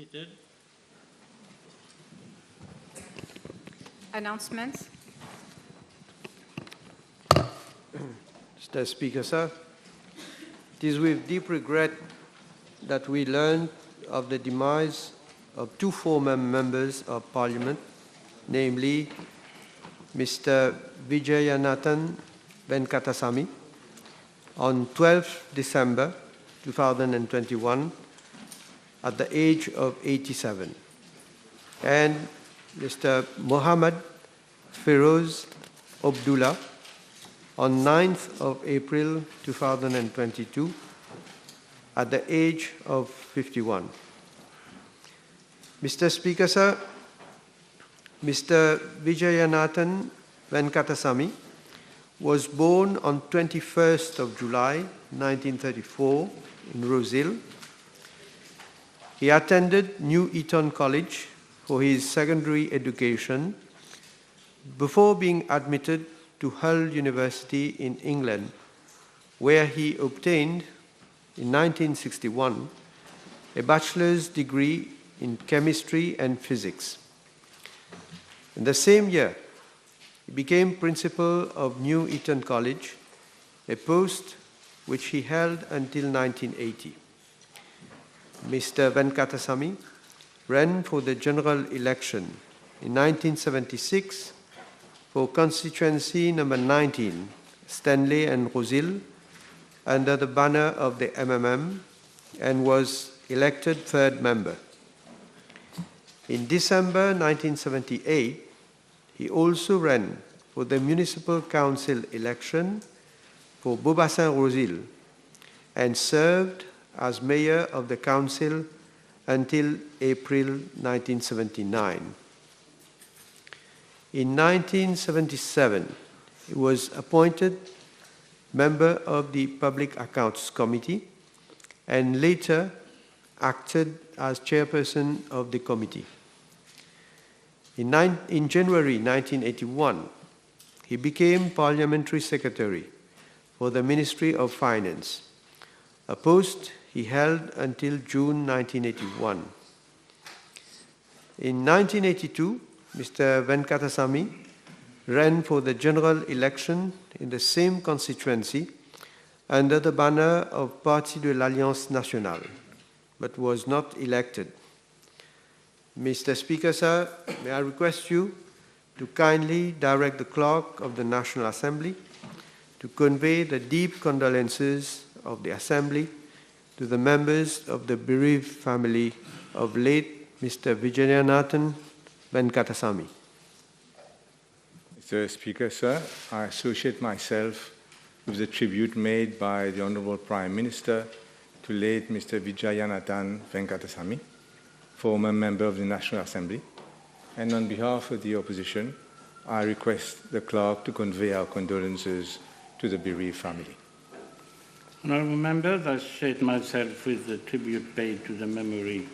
seated. Announcements. Mr. Speaker, sir, it is with deep regret that we learned of the demise of two former members of Parliament, namely Mr. Vijayanathan Venkatasamy, on 12 December 2021 at the age of 87, and Mr. Mohammed Feroz Abdullah on 9th of April 2022 at the age of 51. Mr. Speaker, sir, Mr. Vijayanathan Venkatasamy was born on 21st of July 1934 in Rosehill. He attended New Eton College for his secondary education before being admitted to Hull University in England, where he obtained in 1961 a bachelor's degree in chemistry and physics. In the same year, he became principal of New Eton College, a post which he held until 1980. Mr. Venkatasamy ran for the general election in 1976 for constituency number 19, Stanley and Rosehill, under the banner of the MMM, and was elected third member. In December 1978, he also ran for the municipal council election for Beaubassin-Rosehill and served as mayor of the council until April 1979. In 1977, he was appointed member of the Public Accounts Committee and later acted as chairperson of the committee. In January 1981, he became parliamentary secretary for the Ministry of Finance, a post he held until June 1981. In 1982, Mr. Venkatasamy ran for the general election in the same constituency under the banner of Parti de l'Alliance Nationale, but was not elected. Mr. Speaker, sir, may I request you to kindly direct the clerk of the National Assembly to convey the deep condolences of the Assembly to the members of the bereaved family of late Mr. Vijayanathan Venkatasamy. Mr. Speaker, sir, I associate myself with the tribute made by the Honourable Prime Minister to late Mr. Vijayanathan Venkatasamy, former member of the National Assembly, and on behalf of the opposition, I request the clerk to convey our condolences to the bereaved family. Honourable members, I associate myself with the tribute paid to the memory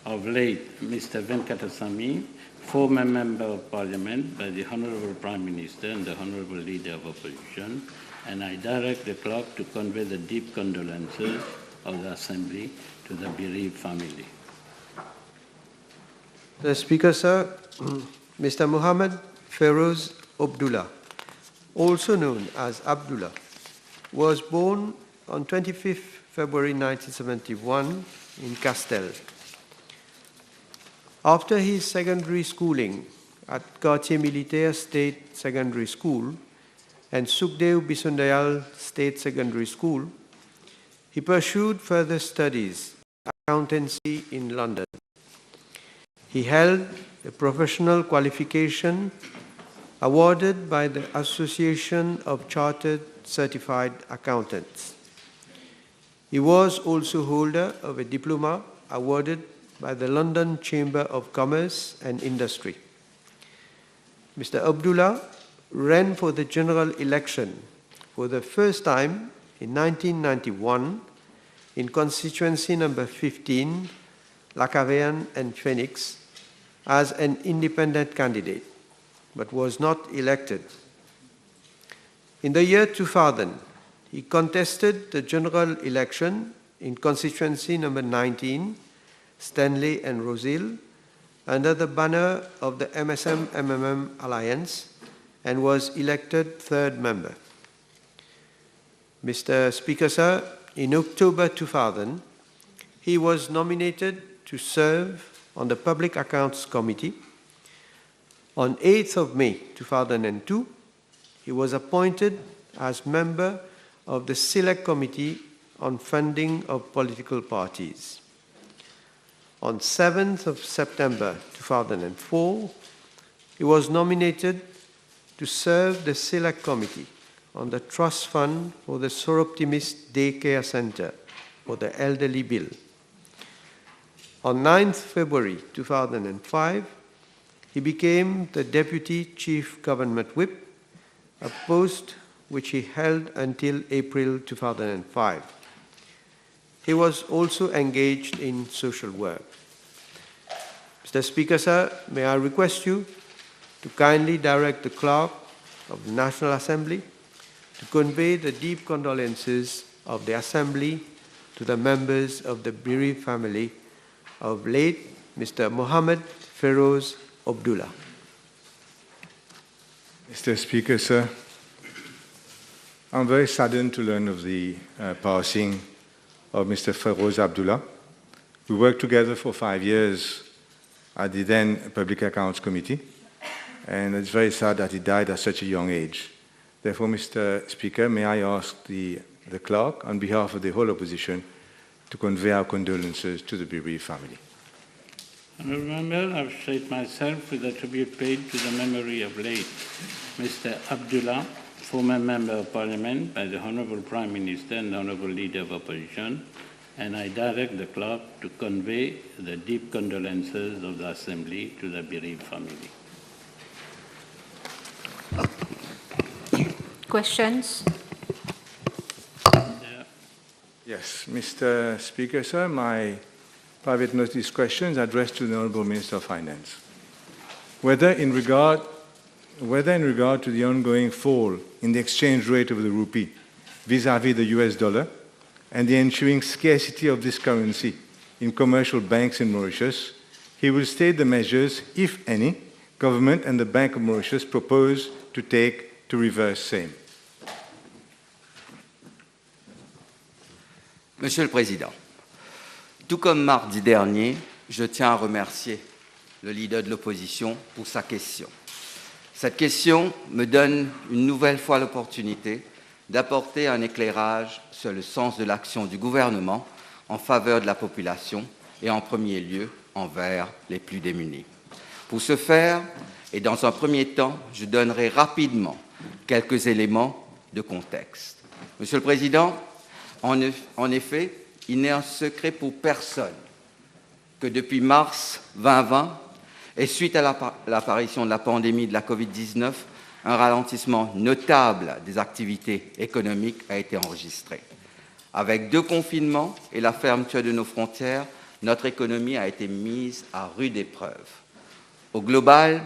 of late Mr. Venkatasamy, former member of Parliament by the Honourable Prime Minister and the Honourable Leader of Opposition, and I direct the clerk to convey the deep condolences of the Assembly to the bereaved family. The Speaker, sir, Mr. Mohammed Feroz Abdullah, also known as Abdullah, was born on 25th February 1971 in Castel. After his secondary schooling at Quartier Militaire State Secondary School and Sukhdev Bisundayal State Secondary School, he pursued further studies in accountancy in London. He held a professional qualification awarded by the Association of Chartered Certified Accountants. He was also holder of a diploma awarded by the London Chamber of Commerce and Industry. Mr. Abdullah ran for the general election for the first time in 1991 in constituency number 15, Lacavéan and Phoenix, as an independent candidate, but was not elected. In the year 2000, he contested the general election in constituency number 19, Stanley and Rosil, under the banner of the MSM-MMM Alliance, and was elected third member. Mr. Speaker, sir, in October 2000, he was nominated to serve on the Public Accounts Committee. On 8th of May 2002, he was appointed as member of the Select Committee on Funding of Political Parties. On 7th of September 2004, he was nominated to serve the Select Committee on the Trust Fund for the Soroptimist Daycare Center for the Elderly Bill. On 9th February 2005, he became the Deputy Chief Government Whip, a post which he held until April 2005. He was also engaged in social work. Mr. Speaker, sir, may I request you to kindly direct the Clerk of the National Assembly to convey the deep condolences of the Assembly to the members of the bereaved family of late Mr. Mohammed Feroz Abdullah. Mr. Speaker, sir, I'm very saddened to learn of the passing of Mr. Feroz Abdullah. We worked together for 5 years at the then Public Accounts Committee, and it's very sad that he died at such a young age. Therefore, Mr. Speaker, may I ask the clerk, on behalf of the whole opposition, to convey our condolences to the bereaved family. Honourable Member, I shake myself with the tribute paid to the memory of late Mr. Abdullah, former Member of Parliament by the Honourable Prime Minister and Honourable Leader of Opposition, and I direct the clerk to convey the deep condolences of the Assembly to the bereaved family. Questions? Yes, Mr. Speaker, sir, my private notice questions addressed to the Honourable Minister of Finance. Whether in regard to the ongoing fall in the exchange rate of the rupee vis-à-vis the US dollar and the ensuing scarcity of this currency in commercial banks in Mauritius, he will state the measures, if any, government and the Bank of Mauritius propose to take to reverse same. Monsieur le Président, tout comme mardi dernier, je tiens à remercier le leader de l'opposition pour sa question. Cette question me donne une nouvelle fois l'opportunité d'apporter un éclairage sur le sens de l'action du gouvernement en faveur de la population et en premier lieu envers les plus démunis. Pour ce faire, et dans un premier temps, je donnerai rapidement quelques éléments de contexte. Monsieur le Président, en effet, il n'est un secret pour personne que depuis mars 2020, et suite à l'apparition de la pandémie de la Covid-19, un ralentissement notable des activités économiques a été enregistré. Avec 2 confinements et la fermeture de nos frontières, notre économie a été mise à rude épreuve. Au global,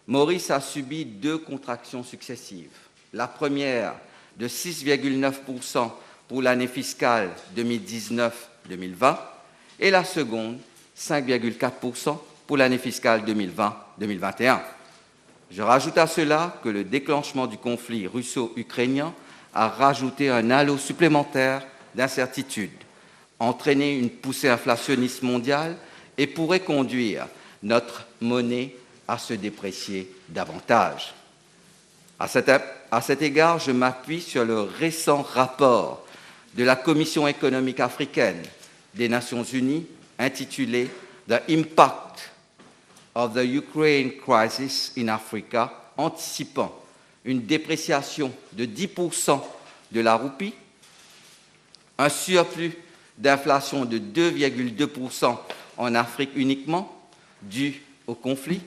Maurice a subi 2 contractions successives. La première de 6,9% pour l'année fiscale 2019-2020 et la seconde, 5,4% pour l'année fiscale 2020-2021. Je rajoute à cela que le déclenchement du conflit russo-ukrainien a rajouté un halo supplémentaire d'incertitude, entraîné une poussée inflationniste mondiale et pourrait conduire notre monnaie à se déprécier davantage. À cet égard, je m'appuie sur le récent rapport de la Commission économique africaine des Nations Unies intitulé « The Impact of the Ukraine Crisis in Africa », anticipant une dépréciation de 10% de la roupie, un surplus d'inflation de 2,2% en Afrique uniquement, dû au conflit,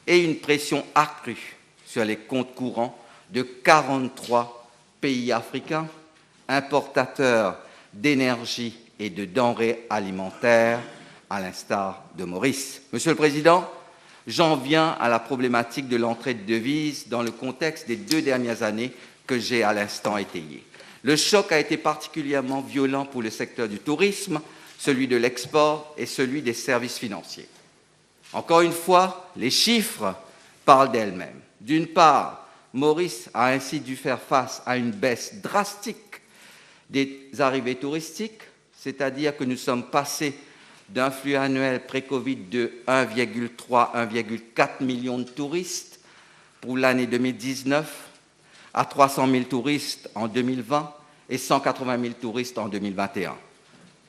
et une pression accrue sur les comptes courants de 43 pays africains, importateurs d'énergie et de denrées alimentaires, à l'instar de Maurice. Monsieur le Président, j'en viens à la problématique de l'entrée de devises dans le contexte des 2 dernières années que j'ai à l'instant étayé. Le choc a été particulièrement violent pour le secteur du tourisme, celui de l'export et celui des services financiers. Encore une fois, les chiffres parlent d'elles-mêmes. D'une part, Maurice a ainsi dû faire face à une baisse drastique des arrivées touristiques, c'est-à-dire que nous sommes passés d'un flux annuel pré-Covid de 1,3-1,4 million de touristes pour l'année 2019 à 300 000 touristes en 2020 et 180 000 touristes en 2021.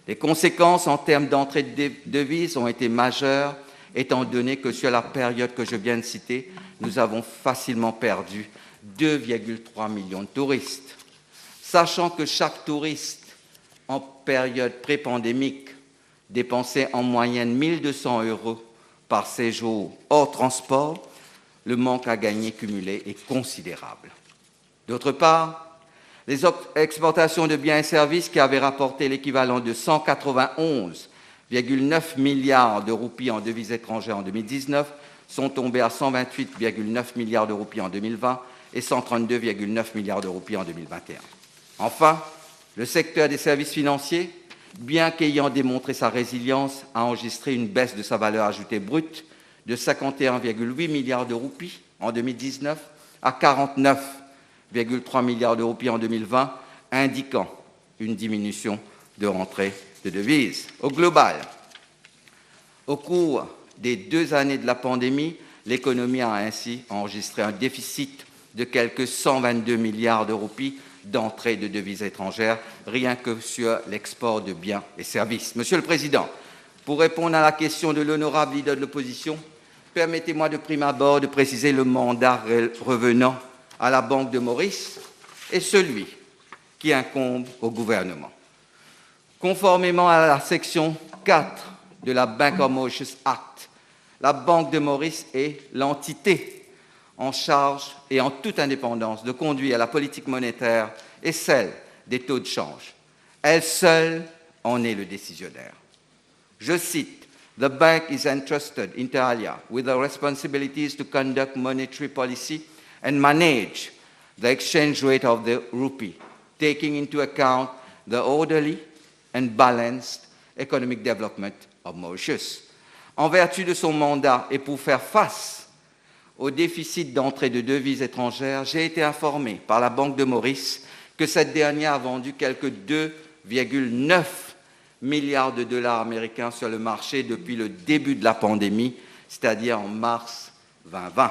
Les conséquences en termes d'entrée de devises ont été majeures, étant donné que sur la période que je viens de citer, nous avons facilement perdu 2,3 millions de touristes. Sachant que chaque touriste en période pré-pandémique dépensait en moyenne 1 200 € par séjour hors transport, le manque à gagner cumulé est considérable. D'autre part, les exportations de biens et services qui avaient rapporté l'équivalent de 191,9 milliards de roupies en devises étrangères en 2019 sont tombées à 128,9 milliards de roupies en 2020 et 132,9 milliards de roupies en 2021. Enfin, le secteur des services financiers, bien qu'ayant démontré sa résilience, a enregistré une baisse de sa valeur ajoutée brute de 51,8 milliards de roupies en 2019 à 49,3 milliards de roupies en 2020, indiquant une diminution de rentrée de devises. Au global, au cours des 2 années de la pandémie, l'économie a ainsi enregistré un déficit de quelques 122 milliards de roupies d'entrée de devises étrangères, rien que sur l'export de biens et services. Monsieur le Président, pour répondre à la question de l'honorable leader de l'opposition, permettez-moi de prime abord de préciser le mandat revenant à la Banque de Maurice et celui qui incombe au gouvernement. Conformément à la section 4 de la Bank of Mauritius Act, la Banque de Maurice est l'entité en charge et en toute indépendance de conduire la politique monétaire et celle des taux de change. Elle seule en est le décisionnaire. Je cite, « The bank is entrusted inter alia with the responsibilities to conduct monetary policy and manage the exchange rate of the rupee, taking into account the orderly and balanced economic development of Mauritius. » En vertu de son mandat et pour faire face au déficit d'entrée de devises étrangères, j'ai été informé par la Banque de Maurice que cette dernière a vendu quelques 2,9 milliards de dollars américains sur le marché depuis le début de la pandémie, c'est-à-dire en mars 2020.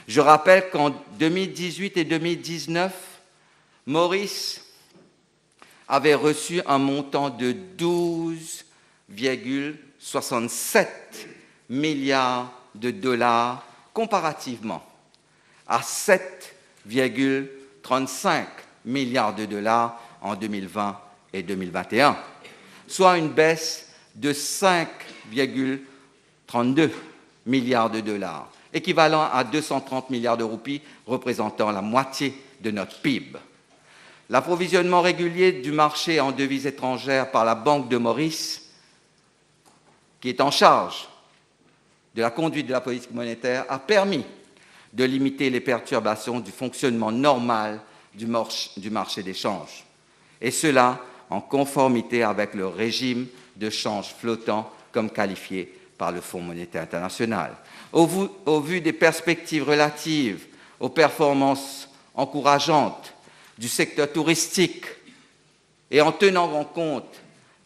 Je rappelle qu'en 2018 et 2019, Maurice avait reçu un montant de 12,67 milliards de dollars comparativement à 7,35 milliards de dollars en 2020 et 2021, soit une baisse de 5,32 milliards de dollars, équivalent à 230 milliards de roupies, représentant la moitié de notre PIB. L'approvisionnement régulier du marché en devises étrangères par la Banque de Maurice, qui est en charge de la conduite de la politique monétaire, a permis de limiter les perturbations du fonctionnement normal du marché des changes, et cela en conformité avec le régime de change flottant comme qualifié par le Fonds monétaire international. Au vu des perspectives relatives aux performances encourageantes du secteur touristique et en tenant en compte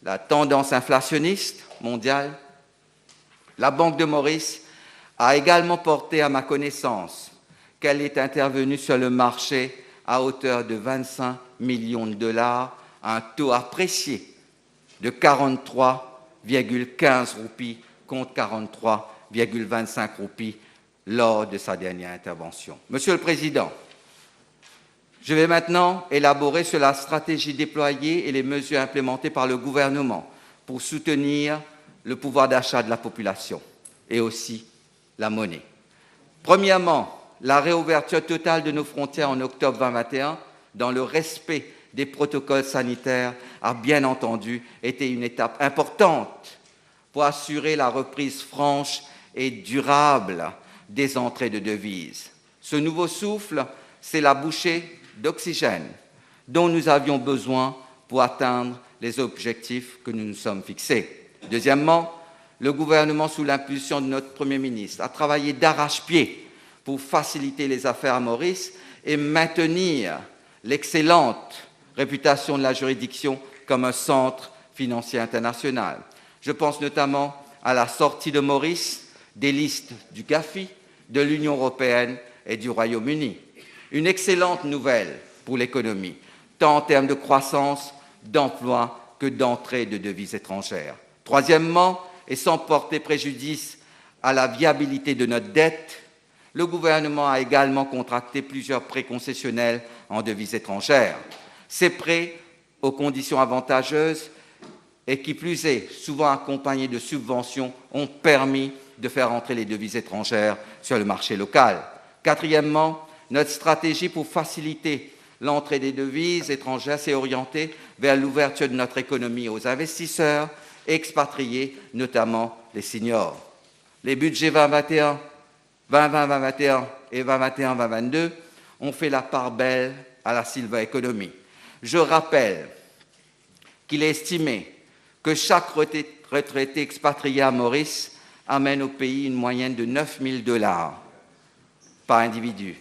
la tendance inflationniste mondiale, la Banque de Maurice a également porté à ma connaissance qu'elle est intervenue sur le marché à hauteur de 25 millions de dollars à un taux apprécié de 43,15 roupies contre 43,25 roupies lors de sa dernière intervention. Monsieur le Président, je vais maintenant élaborer sur la stratégie déployée et les mesures implémentées par le gouvernement pour soutenir le pouvoir d'achat de la population et aussi la monnaie. Premièrement, la réouverture totale de nos frontières en octobre 2021, dans le respect des protocoles sanitaires, a bien entendu été une étape importante pour assurer la reprise franche et durable des entrées de devises. Ce nouveau souffle, c'est la bouchée d'oxygène dont nous avions besoin pour atteindre les objectifs que nous nous sommes fixés. Deuxièmement, le gouvernement, sous l'impulsion de notre Premier ministre, a travaillé d'arrache-pied pour faciliter les affaires à Maurice et maintenir l'excellente réputation de la juridiction comme un centre financier international. Je pense notamment à la sortie de Maurice des listes du GAFI, de l'Union européenne et du Royaume-Uni. Une excellente nouvelle pour l'économie, tant en termes de croissance, d'emploi que d'entrée de devises étrangères. Troisièmement, et sans porter préjudice à la viabilité de notre dette, le gouvernement a également contracté plusieurs prêts concessionnels en devises étrangères. Ces prêts, aux conditions avantageuses et qui plus est, souvent accompagnés de subventions, ont permis de faire entrer les devises étrangères sur le marché local. Quatrièmement, notre stratégie pour faciliter l'entrée des devises étrangères s'est orientée vers l'ouverture de notre économie aux investisseurs expatriés, notamment les seniors. Les budgets 2021 et 2021-2022 ont fait la part belle à la silver economy. Je rappelle qu'il est estimé que chaque retraité expatrié à Maurice amène au pays une moyenne de 9 000 $ par individu,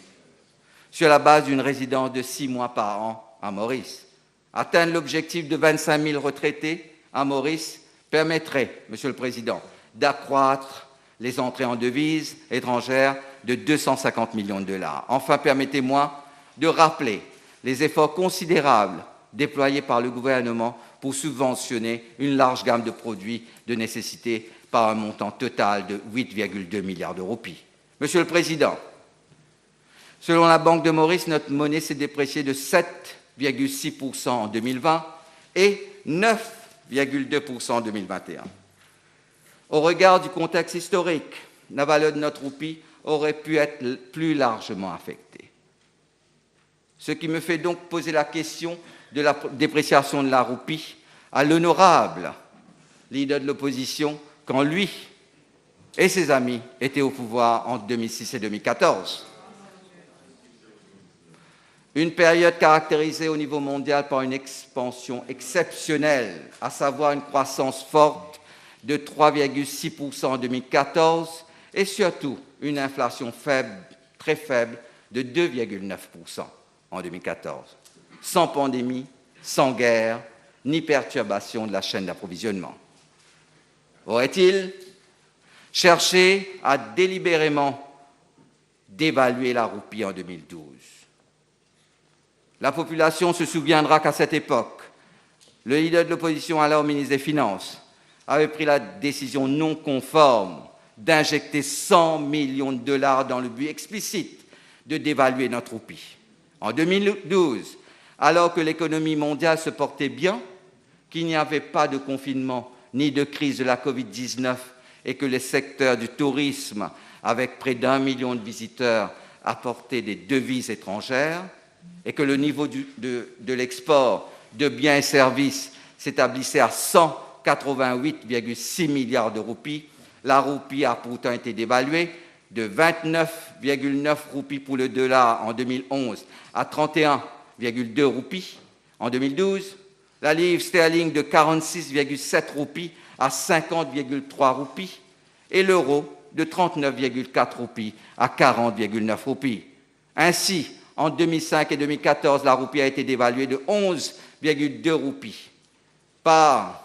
sur la base d'une résidence de 6 mois par an à Maurice. Atteindre l'objectif de 25 000 retraités à Maurice permettrait, Monsieur le Président, d'accroître les entrées en devises étrangères de 250 millions de $. Enfin, permettez-moi de rappeler les efforts considérables déployés par le gouvernement pour subventionner une large gamme de produits de nécessité par un montant total de 8,2 milliards de roupies. Monsieur le Président, selon la Banque de Maurice, notre monnaie s'est dépréciée de 7,6% en 2020 et 9,2% en 2021. Au regard du contexte historique, la valeur de notre roupie aurait pu être plus largement affectée. Ce qui me fait donc poser la question de la dépréciation de la roupie à l'honorable leader de l'opposition quand lui et ses amis étaient au pouvoir en 2006 et 2014. Une période caractérisée au niveau mondial par une expansion exceptionnelle, à savoir une croissance forte de 3,6% en 2014 et surtout une inflation faible, très faible, de 2,9% en 2014, sans pandémie, sans guerre, ni perturbation de la chaîne d'approvisionnement. Aurait-il cherché à délibérément dévaluer la roupie en 2012 ? La population se souviendra qu'à cette époque, le leader de l'opposition, alors ministre des Finances, avait pris la décision non conforme d'injecter 100 millions de $ dans le but explicite de dévaluer notre roupie. En 2012, alors que l'économie mondiale se portait bien, qu'il n'y avait pas de confinement ni de crise de la Covid-19 et que le secteur du tourisme, avec près d'1 million de visiteurs, apportait des devises étrangères et que le niveau de l'export de biens et services s'établissait à 188,6 milliards de roupies, la roupie a pourtant été dévaluée de 29,9 roupies pour le dollar en 2011 à 31,2 roupies en 2012, la livre sterling de 46,7 roupies à 50,3 roupies et l'euro de 39,4 roupies à 40,9 roupies. Ainsi, en 2005 et 2014, la roupie a été dévaluée de 11,2 roupies par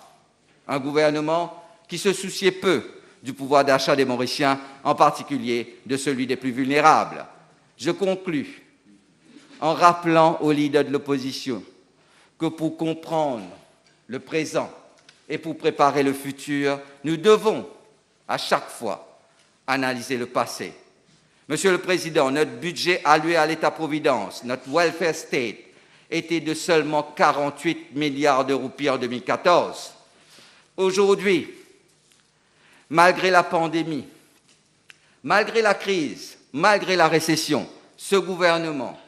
un gouvernement qui se souciait peu du pouvoir d'achat des Mauriciens, en particulier de celui des plus vulnérables. Je conclus en rappelant aux leaders de l'opposition que pour comprendre le présent et pour préparer le futur, nous devons à chaque fois analyser le passé. Monsieur le Président, notre budget alloué à l'État-providence, notre welfare state, était de seulement 48 milliards de roupies en 2014. Aujourd'hui, malgré la pandémie, malgré la crise, malgré la récession, ce gouvernement,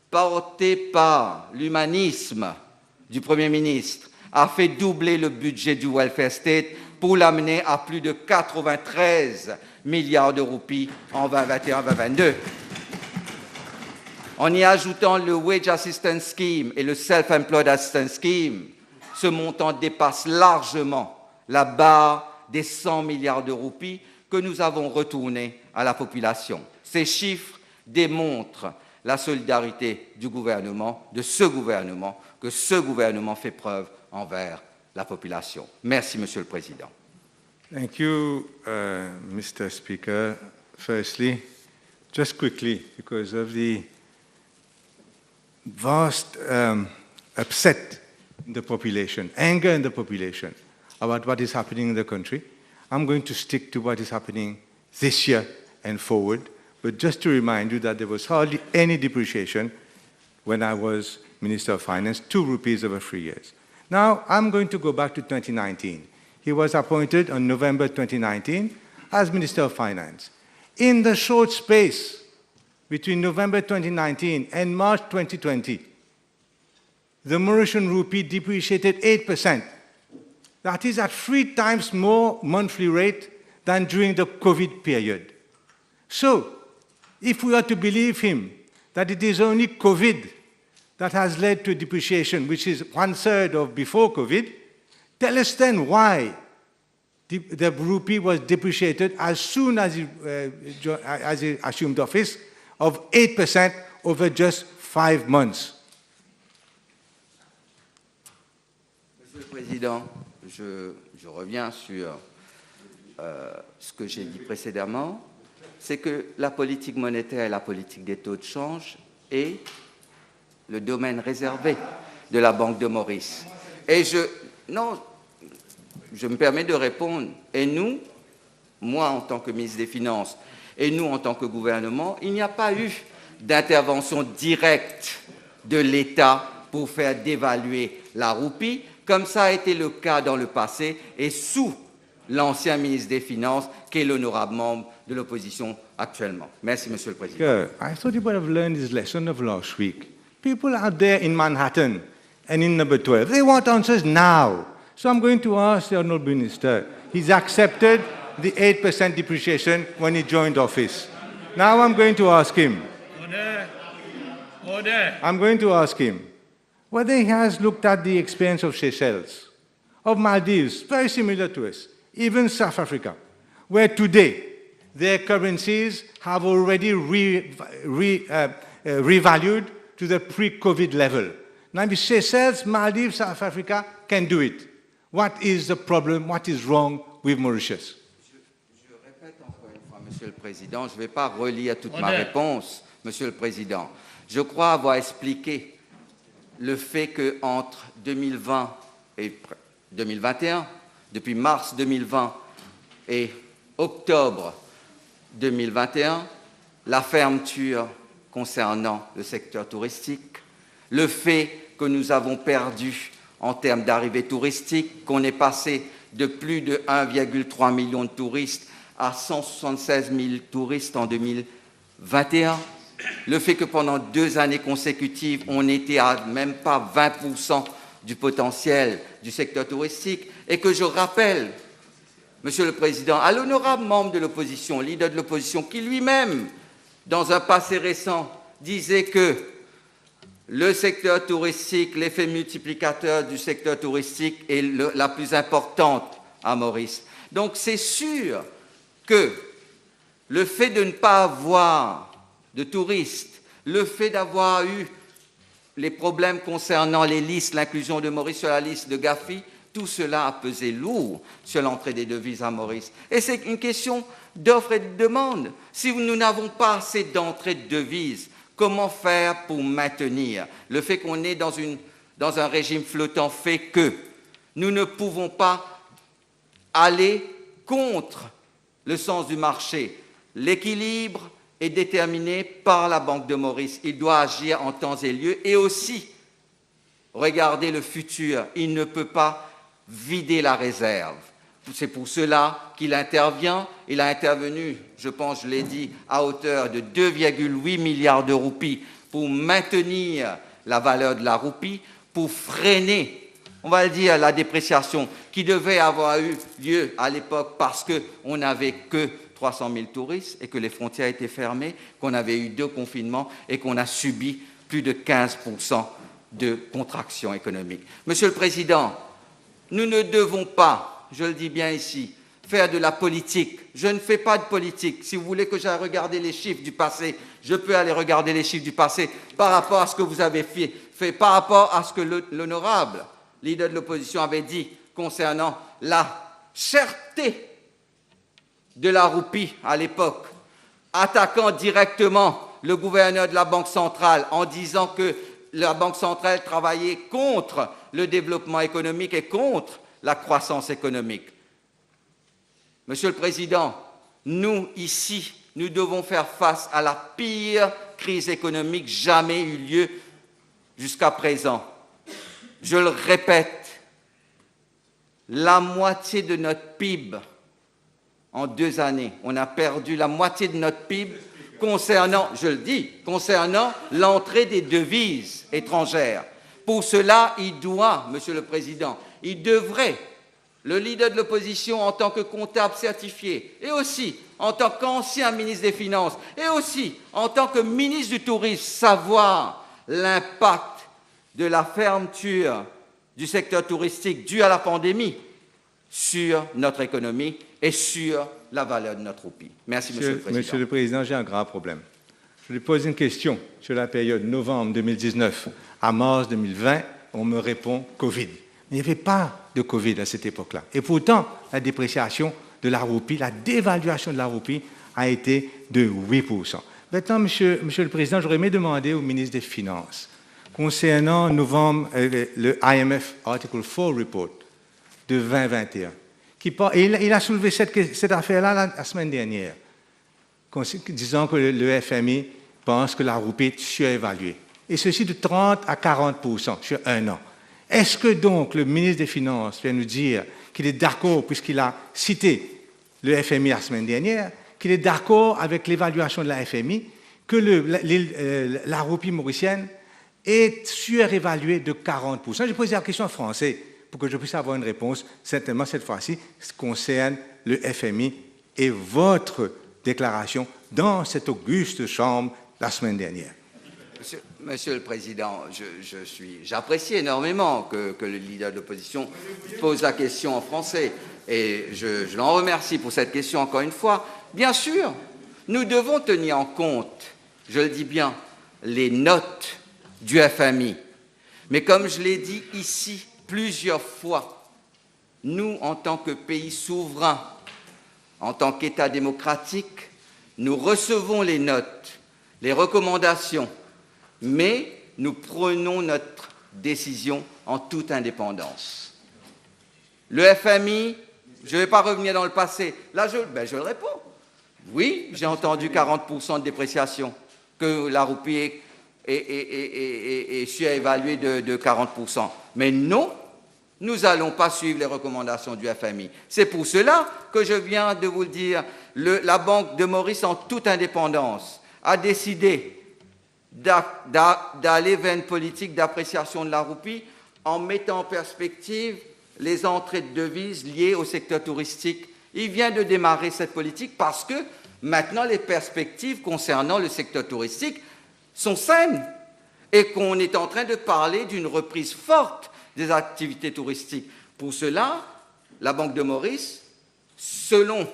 porté par l'humanisme du Premier ministre, a fait doubler le budget du welfare state pour l'amener à plus de 93 milliards de roupies en 2021-2022. En y ajoutant le Wage Assistance Scheme et le Self-Employed Assistance Scheme, ce montant dépasse largement la barre des 100 milliards de roupies que nous avons retournés à la population. Ces chiffres démontrent la solidarité du gouvernement, de ce gouvernement, que ce gouvernement fait preuve envers la population. Merci, Monsieur le Président. Thank you, Mr. Speaker. Firstly, just quickly, because of the vast upset in the population, anger in the population about what is happening in the country, I'm going to stick to what is happening this year and forward. But just to remind you that there was hardly any depreciation when I was Minister of Finance, 2 rupees over 3 years. Now, I'm going to go back to 2019. He was appointed on November 2019 as Minister of Finance. In the short space between November 2019 and March 2020, the Mauritian rupee depreciated 8%. That is at 3 times more monthly rate than during the COVID period. So, if we are to believe him that it is only COVID that has led to depreciation, which is 1/3 of before COVID, tell us then why the rupee was depreciated as soon as he assumed office of 8% over just 5 months. Monsieur le Président, je reviens sur ce que j'ai dit précédemment, c'est que la politique monétaire et la politique des taux de change est le domaine réservé de la Banque de Maurice. Et je me permets de répondre. Et nous, moi en tant que ministre des Finances, et nous en tant que gouvernement, il n'y a pas eu d'intervention directe de l'État pour faire dévaluer la roupie, comme ça a été le cas dans le passé et sous l'ancien ministre des Finances, qui est l'honorable membre de l'opposition actuellement. Merci, Monsieur le Président. I thought you would have learned this lesson of last week. People out there in Manhattan and in number 12, they want answers now. So I'm going to ask the Honourable Minister. He's accepted the 8% depreciation when he joined office. Now I'm going to ask him. Order. I'm going to ask him whether he has looked at the experience of Seychelles, of Maldives, very similar to us, even South Africa, where today their currencies have already revalued to the pre-COVID level. Now, if Seychelles, Maldives, South Africa can do it, what is the problem, what is wrong with Mauritius? Je répète encore une fois, Monsieur le Président, je ne vais pas relire toute ma réponse, Monsieur le Président. Je crois avoir expliqué le fait qu'entre 2020 et 2021, depuis mars 2020 et octobre 2021, la fermeture concernant le secteur touristique, le fait que nous avons perdu en termes d'arrivées touristiques, qu'on est passé de plus de 1,3 million de touristes à 176 000 touristes en 2021, le fait que pendant 2 années consécutives, on n'était à même pas 20% du potentiel du secteur touristique, et que je rappelle, Monsieur le Président, à l'honorable membre de l'opposition, leader de l'opposition, qui lui-même, dans un passé récent, disait que le secteur touristique, l'effet multiplicateur du secteur touristique est la plus importante à Maurice. Donc c'est sûr que le fait de ne pas avoir de touristes, le fait d'avoir eu les problèmes concernant les listes, l'inclusion de Maurice sur la liste de Gafi, tout cela a pesé lourd sur l'entrée des devises à Maurice. Et c'est une question d'offre et de demande. Si nous n'avons pas assez d'entrée de devises, comment faire pour maintenir? Le fait qu'on est dans un régime flottant fait que nous ne pouvons pas aller contre le sens du marché. L'équilibre est déterminé par la Banque de Maurice. Il doit agir en temps et lieu et aussi regarder le futur. Il ne peut pas vider la réserve. C'est pour cela qu'il intervient. Il a intervenu, je pense, je l'ai dit, à hauteur de 2,8 milliards de roupies pour maintenir la valeur de la roupie, pour freiner, on va le dire, la dépréciation qui devait avoir eu lieu à l'époque parce qu'on n'avait que 300 000 touristes et que les frontières étaient fermées, qu'on avait eu 2 confinements et qu'on a subi plus de 15% de contraction économique. Monsieur le Président, nous ne devons pas, je le dis bien ici, faire de la politique. Je ne fais pas de politique. Si vous voulez que j'aille regarder les chiffres du passé, je peux aller regarder les chiffres du passé par rapport à ce que vous avez fait, par rapport à ce que l'honorable leader de l'opposition avait dit concernant la cherté de la roupie à l'époque, attaquant directement le gouverneur de la Banque centrale en disant que la Banque centrale travaillait contre le développement économique et contre la croissance économique. Monsieur le Président, nous, ici, nous devons faire face à la pire crise économique jamais eue lieu jusqu'à présent. Je le répète, la moitié de notre PIB en 2 années. On a perdu la moitié de notre PIB concernant, je le dis, concernant l'entrée des devises étrangères. Pour cela, il doit, Monsieur le Président, il devrait, le leader de l'opposition en tant que comptable certifié, et aussi en tant qu'ancien ministre des Finances, et aussi en tant que ministre du Tourisme, savoir l'impact de la fermeture du secteur touristique due à la pandémie sur notre économie et sur la valeur de notre roupie. Merci, Monsieur le Président. Monsieur le Président, j'ai un grave problème. Je lui pose une question sur la période novembre 2019 à mars 2020. On me répond Covid. Mais il n'y avait pas de Covid à cette époque-là. Et pourtant, la dépréciation de la roupie, la dévaluation de la roupie a été de 8%. Maintenant, Monsieur le Président, j'aurais aimé demander au ministre des Finances, concernant novembre, le IMF Article 4 Report de 2021, il a soulevé cette affaire-là la semaine dernière, disant que le FMI pense que la roupie est surévaluée, et ceci de 30 à 40% sur 1 an. Est-ce que donc le ministre des Finances vient nous dire qu'il est d'accord, puisqu'il a cité le FMI la semaine dernière, qu'il est d'accord avec l'évaluation de la FMI, que la roupie mauricienne est surévaluée de 40%? Je pose la question en français pour que je puisse avoir une réponse, certainement cette fois-ci, ce qui concerne le FMI et votre déclaration dans cette auguste chambre la semaine dernière. Monsieur le Président, j'apprécie énormément que le leader de l'opposition pose la question en français et je l'en remercie pour cette question encore une fois. Bien sûr, nous devons tenir en compte, je le dis bien, les notes du FMI. Mais comme je l'ai dit ici plusieurs fois, nous, en tant que pays souverain, en tant qu'État démocratique, nous recevons les notes, les recommandations, mais nous prenons notre décision en toute indépendance. Le FMI, je ne vais pas revenir dans le passé, là je le réponds. Oui, j'ai entendu 40% de dépréciation, que la roupie est surévaluée de 40%. Mais non, nous n'allons pas suivre les recommandations du FMI. C'est pour cela que je viens de vous le dire, la Banque de Maurice, en toute indépendance, a décidé d'aller vers une politique d'appréciation de la roupie en mettant en perspective les entrées de devises liées au secteur touristique. Il vient de démarrer cette politique parce que maintenant les perspectives concernant le secteur touristique sont saines et qu'on est en train de parler d'une reprise forte des activités touristiques. Pour cela, la Banque de Maurice, selon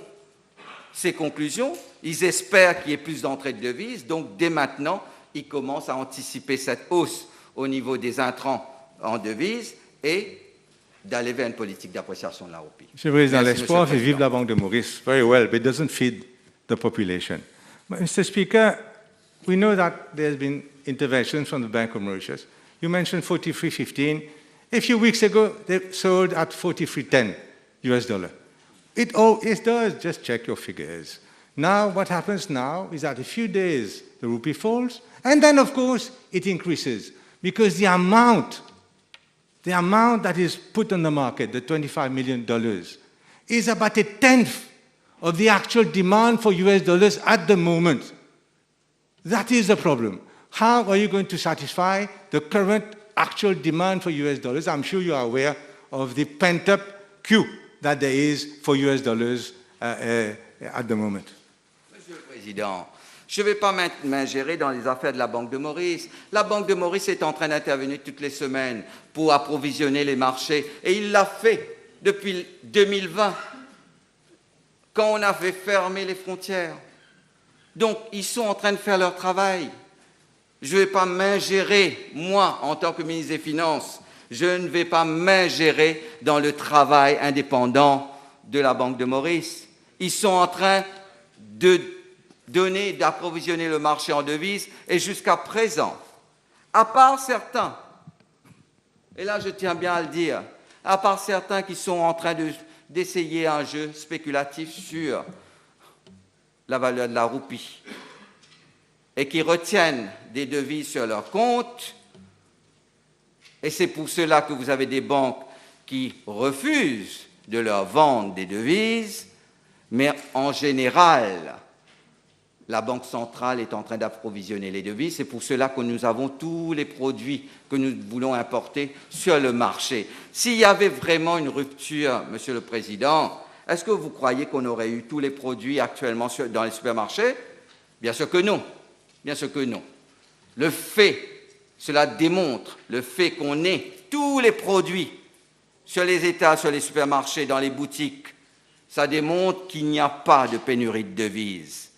ses conclusions, ils espèrent qu'il y ait plus d'entrées de devises, donc dès maintenant, ils commencent à anticiper cette hausse au niveau des intrants en devises et d'aller vers une politique d'appréciation de la roupie. Monsieur le Président, l'espoir fait vivre la Banque de Maurice. Very well, but it doesn't feed the population. Mr. Speaker, we know that there's been interventions from the Bank of Mauritius. You mentioned 43.15. A few weeks ago, they sold at 43.10 US dollar. It does, just check your figures. Now, what happens now is that a few days, the rupee falls, and then, of course, it increases, because the amount that is put on the market, the $25 million, is about 1/10 of the actual demand for US dollars at the moment. That is the problem. How are you going to satisfy the current actual demand for US dollars? I'm sure you are aware of the pent-up queue that there is for US dollars at the moment. Monsieur le Président, je ne vais pas m'ingérer dans les affaires de la Banque de Maurice. La Banque de Maurice est en train d'intervenir toutes les semaines pour approvisionner les marchés. Et il l'a fait depuis 2020, quand on a fait fermer les frontières. Donc, ils sont en train de faire leur travail. Je ne vais pas m'ingérer, moi, en tant que ministre des Finances, je ne vais pas m'ingérer dans le travail indépendant de la Banque de Maurice. Ils sont en train de d'approvisionner le marché en devises, et jusqu'à présent, à part certains, et là je tiens bien à le dire, à part certains qui sont en train d'essayer un jeu spéculatif sur la valeur de la roupie et qui retiennent des devises sur leur compte, et c'est pour cela que vous avez des banques qui refusent de leur vendre des devises, mais en général, la Banque centrale est en train d'approvisionner les devises. C'est pour cela que nous avons tous les produits que nous voulons importer sur le marché. S'il y avait vraiment une rupture, Monsieur le Président, est-ce que vous croyez qu'on aurait eu tous les produits actuellement dans les supermarchés? Bien sûr que non. Bien sûr que non. Le fait, cela démontre le fait qu'on ait tous les produits sur les étals, sur les supermarchés, dans les boutiques. Ça démontre qu'il n'y a pas de pénurie de devises.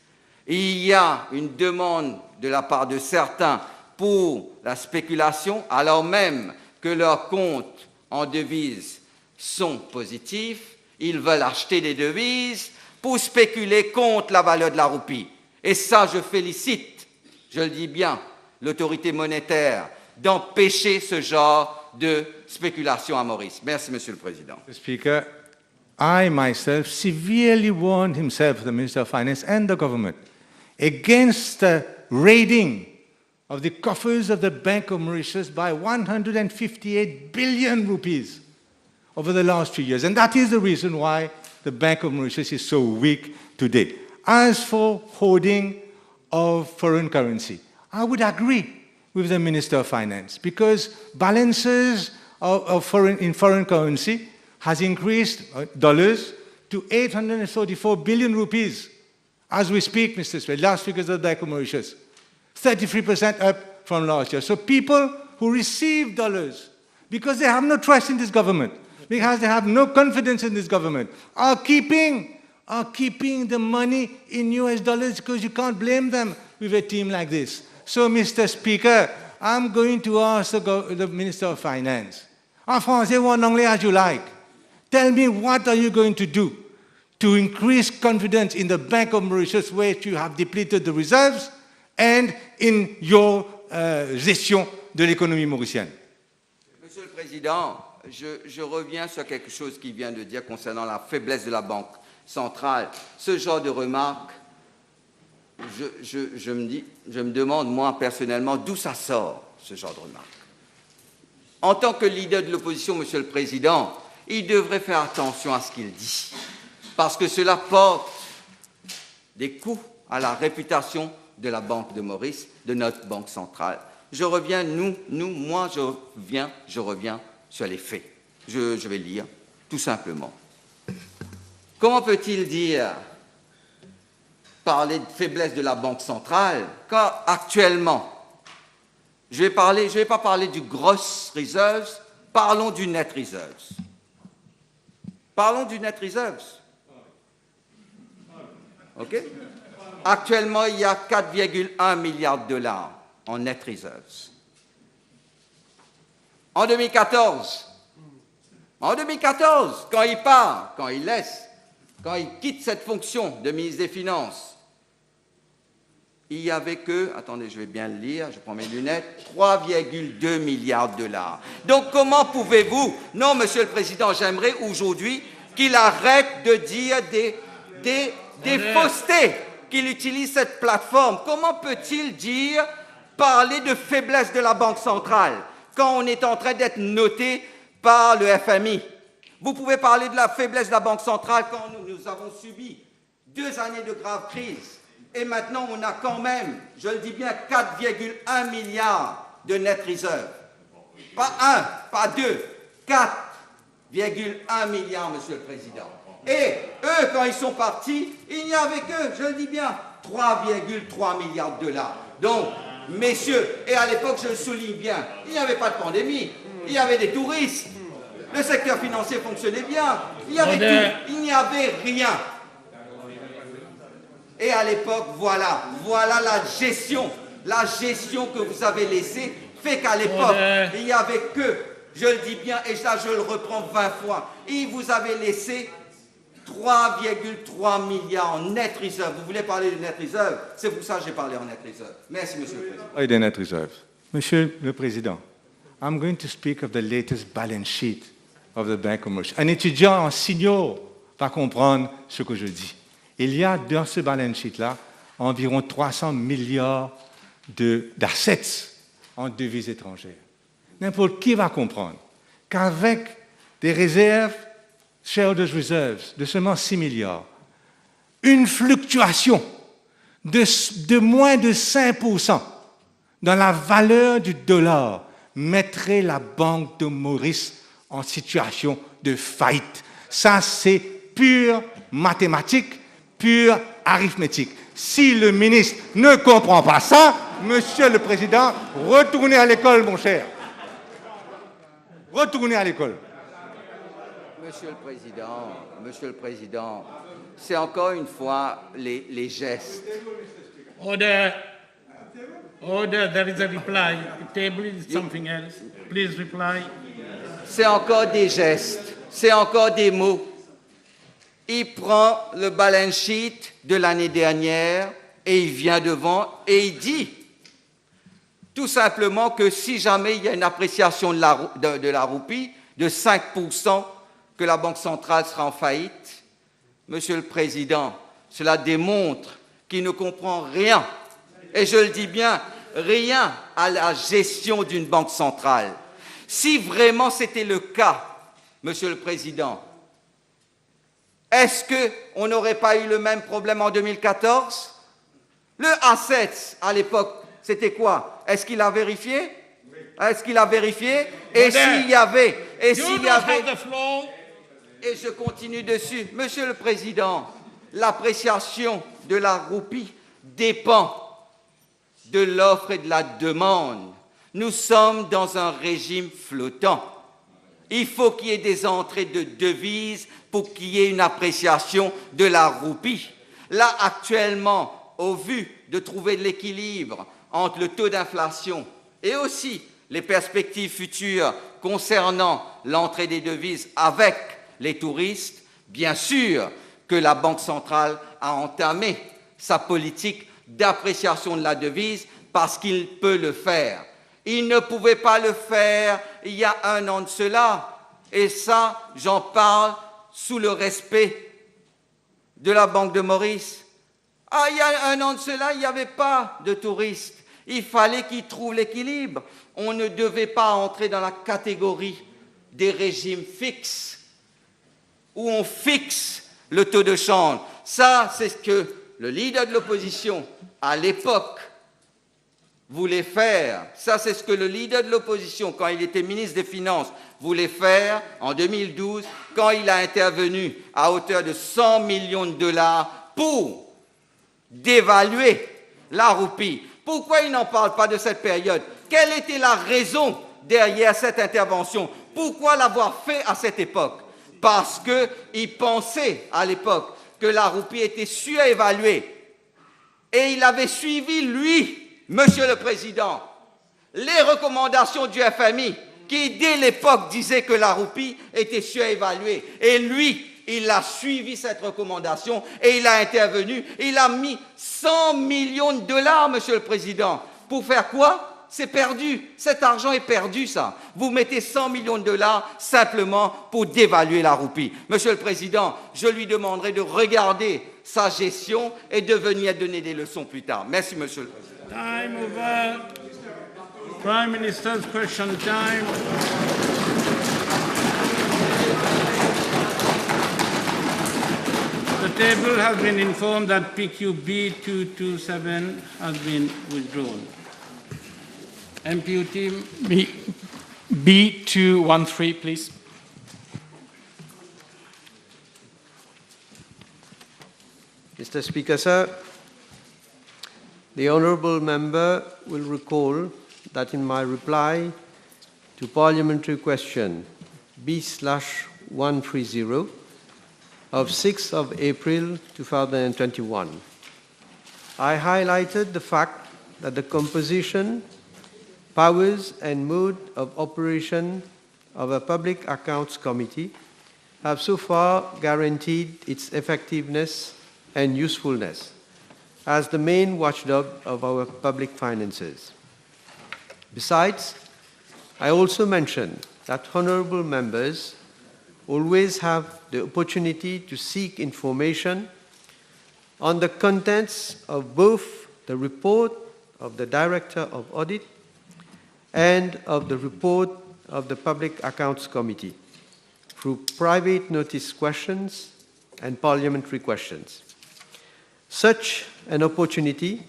Il y a une demande de la part de certains pour la spéculation, alors même que leurs comptes en devises sont positifs. Ils veulent acheter des devises pour spéculer contre la valeur de la roupie. Et ça, je félicite, je le dis bien, l'autorité monétaire d'empêcher ce genre de spéculation à Maurice. Merci, Monsieur le Président. Mr. Speaker, I myself severely warned himself, the Minister of Finance and the government, against the raiding of the coffers of the Bank of Mauritius by 158 billion rupees over the last 2 years. And that is the reason why the Bank of Mauritius is so weak today. As for hoarding of foreign currency, I would agree with the Minister of Finance, because balances in foreign currency has increased dollars to 834 billion rupees as we speak, Mr. Speaker. Last figures of the Bank of Mauritius, 33% up from last year. So people who receive dollars because they have no trust in this government, because they have no confidence in this government, are keeping the money in US dollars, because you can't blame them with a team like this. So, Mr. Speaker, I'm going to ask the Minister of Finance, en français ou en anglais as you like, tell me what are you going to do to increase confidence in the Bank of Mauritius, where you have depleted the reserves, and in your gestion de l'économie mauricienne. Monsieur le Président, je reviens sur quelque chose qu'il vient de dire concernant la faiblesse de la Banque centrale. Ce genre de remarques, je me demande, moi, personnellement, d'où ça sort, ce genre de remarques. En tant que leader de l'opposition, Monsieur le Président, il devrait faire attention à ce qu'il dit, parce que cela porte des coups à la réputation de la Banque de Maurice, de notre Banque centrale. Je reviens sur les faits. Je vais lire, tout simplement. Comment peut-il parler de faiblesse de la Banque centrale quand actuellement, je vais pas parler du gross reserves, parlons du net reserves. Parlons du net reserves. OK? Actuellement, il y a 4,1 milliards de dollars en net reserves. En 2014, quand il part, quand il quitte cette fonction de ministre des Finances, il n'y avait que, attendez, je vais bien le lire, je prends mes lunettes, 3,2 milliards de dollars. Donc comment pouvez-vous... Non, Monsieur le Président, j'aimerais aujourd'hui qu'il arrête de dire des faussetés, qu'il utilise cette plateforme. Comment peut-il parler de faiblesse de la Banque centrale quand on est en train d'être noté par le FMI? Vous pouvez parler de la faiblesse de la Banque centrale quand nous avons subi 2 années de grave crise. Et maintenant, on a quand même, je le dis bien, 4,1 milliards de net reserve. Pas 1, pas 2, 4,1 milliards, Monsieur le Président. Et eux, eux, quand ils sont partis, il n'y avait que, je le dis bien, 3,3 milliards de dollars. Donc, messieurs, et à l'époque, je le souligne bien, il n'y avait pas de pandémie, il y avait des touristes, le secteur financier fonctionnait bien, il y avait tout, il n'y avait rien. Et à l'époque, voilà la gestion que vous avez laissée, fait qu'à l'époque, il n'y avait que, je le dis bien, et ça je le reprends 20 fois, il vous avait laissé 3,3 milliards en net reserve. Vous voulez parler de net reserve? C'est pour ça que j'ai parlé en net reserve. Merci, Monsieur le Président. Et des net reserves. Monsieur le Président, I'm going to speak of the latest balance sheet of the Bank of Mauritius. Un étudiant en signaux va comprendre ce que je dis. Il y a dans ce balance sheet-là environ 300 milliards d'assets en devises étrangères. N'importe qui va comprendre qu'avec des réserves, shareholders reserves, de seulement 6 milliards, une fluctuation de moins de 5% dans la valeur du dollar mettrait la Banque de Maurice en situation de faillite. Ça, c'est pure mathématique, pure arithmétique. Si le ministre ne comprend pas ça, Monsieur le Président, retournez à l'école, mon cher. Retournez à l'école. Monsieur le Président, c'est encore une fois les gestes. Order. Order, there is a reply. The table is something else. Please reply. C'est encore des gestes, c'est encore des mots. Il prend le balance sheet de l'année dernière et il vient devant et il dit tout simplement que si jamais il y a une appréciation de la roupie de 5%, que la Banque centrale sera en faillite. Monsieur le Président, cela démontre qu'il ne comprend rien, et je le dis bien, rien à la gestion d'une banque centrale. Si vraiment c'était le cas, Monsieur le Président, est-ce qu'on n'aurait pas eu le même problème en 2014? Le assets, à l'époque, c'était quoi? Est-ce qu'il a vérifié? Est-ce qu'il a vérifié? Et s'il y avait... Et je continue dessus. Monsieur le Président, l'appréciation de la roupie dépend de l'offre et de la demande. Nous sommes dans un régime flottant. Il faut qu'il y ait des entrées de devises pour qu'il y ait une appréciation de la roupie. Là, actuellement, au vu de trouver de l'équilibre entre le taux d'inflation et aussi les perspectives futures concernant l'entrée des devises avec les touristes, bien sûr que la Banque centrale a entamé sa politique d'appréciation de la devise parce qu'il peut le faire. Il ne pouvait pas le faire il y a un an de cela. Et ça, j'en parle sous le respect de la Banque de Maurice. Ah, il y a un an de cela, il n'y avait pas de touristes. Il fallait qu'ils trouvent l'équilibre. On ne devait pas entrer dans la catégorie des régimes fixes où on fixe le taux de change. Ça, c'est ce que le leader de l'opposition, à l'époque, voulait faire. Ça, c'est ce que le leader de l'opposition, quand il était ministre des Finances, voulait faire en 2012, quand il a intervenu à hauteur de 100 millions de dollars pour dévaluer la roupie. Pourquoi il n'en parle pas de cette période? Quelle était la raison derrière cette intervention? Pourquoi l'avoir fait à cette époque? Parce qu'il pensait à l'époque que la roupie était surévaluée. Et il avait suivi, lui, Monsieur le Président, les recommandations du FMI qui, dès l'époque, disaient que la roupie était surévaluée. Et lui, il a suivi cette recommandation et il a intervenu. Il a mis 100 millions de dollars, Monsieur le Président. Pour faire quoi? C'est perdu. Cet argent est perdu, ça. Vous mettez 100 millions de dollars simplement pour dévaluer la roupie. Monsieur le Président, je lui demanderai de regarder sa gestion et de venir donner des leçons plus tard. Merci, Monsieur le Président. Time over. Prime Minister's question time. The table has been informed that PQ B227 has been withdrawn. MPU team. B213, please. Mr. Speaker, sir, the honourable member will recall that in my reply to parliamentary question B/130 of 6th of April 2021, I highlighted the fact that the composition, powers and mode of operation of a Public Accounts Committee have so far guaranteed its effectiveness and usefulness as the main watchdog of our public finances. Besides, I also mentioned that honourable members always have the opportunity to seek information on the contents of both the report of the Director of Audit and of the report of the Public Accounts Committee through private notice questions and parliamentary questions. Such an opportunity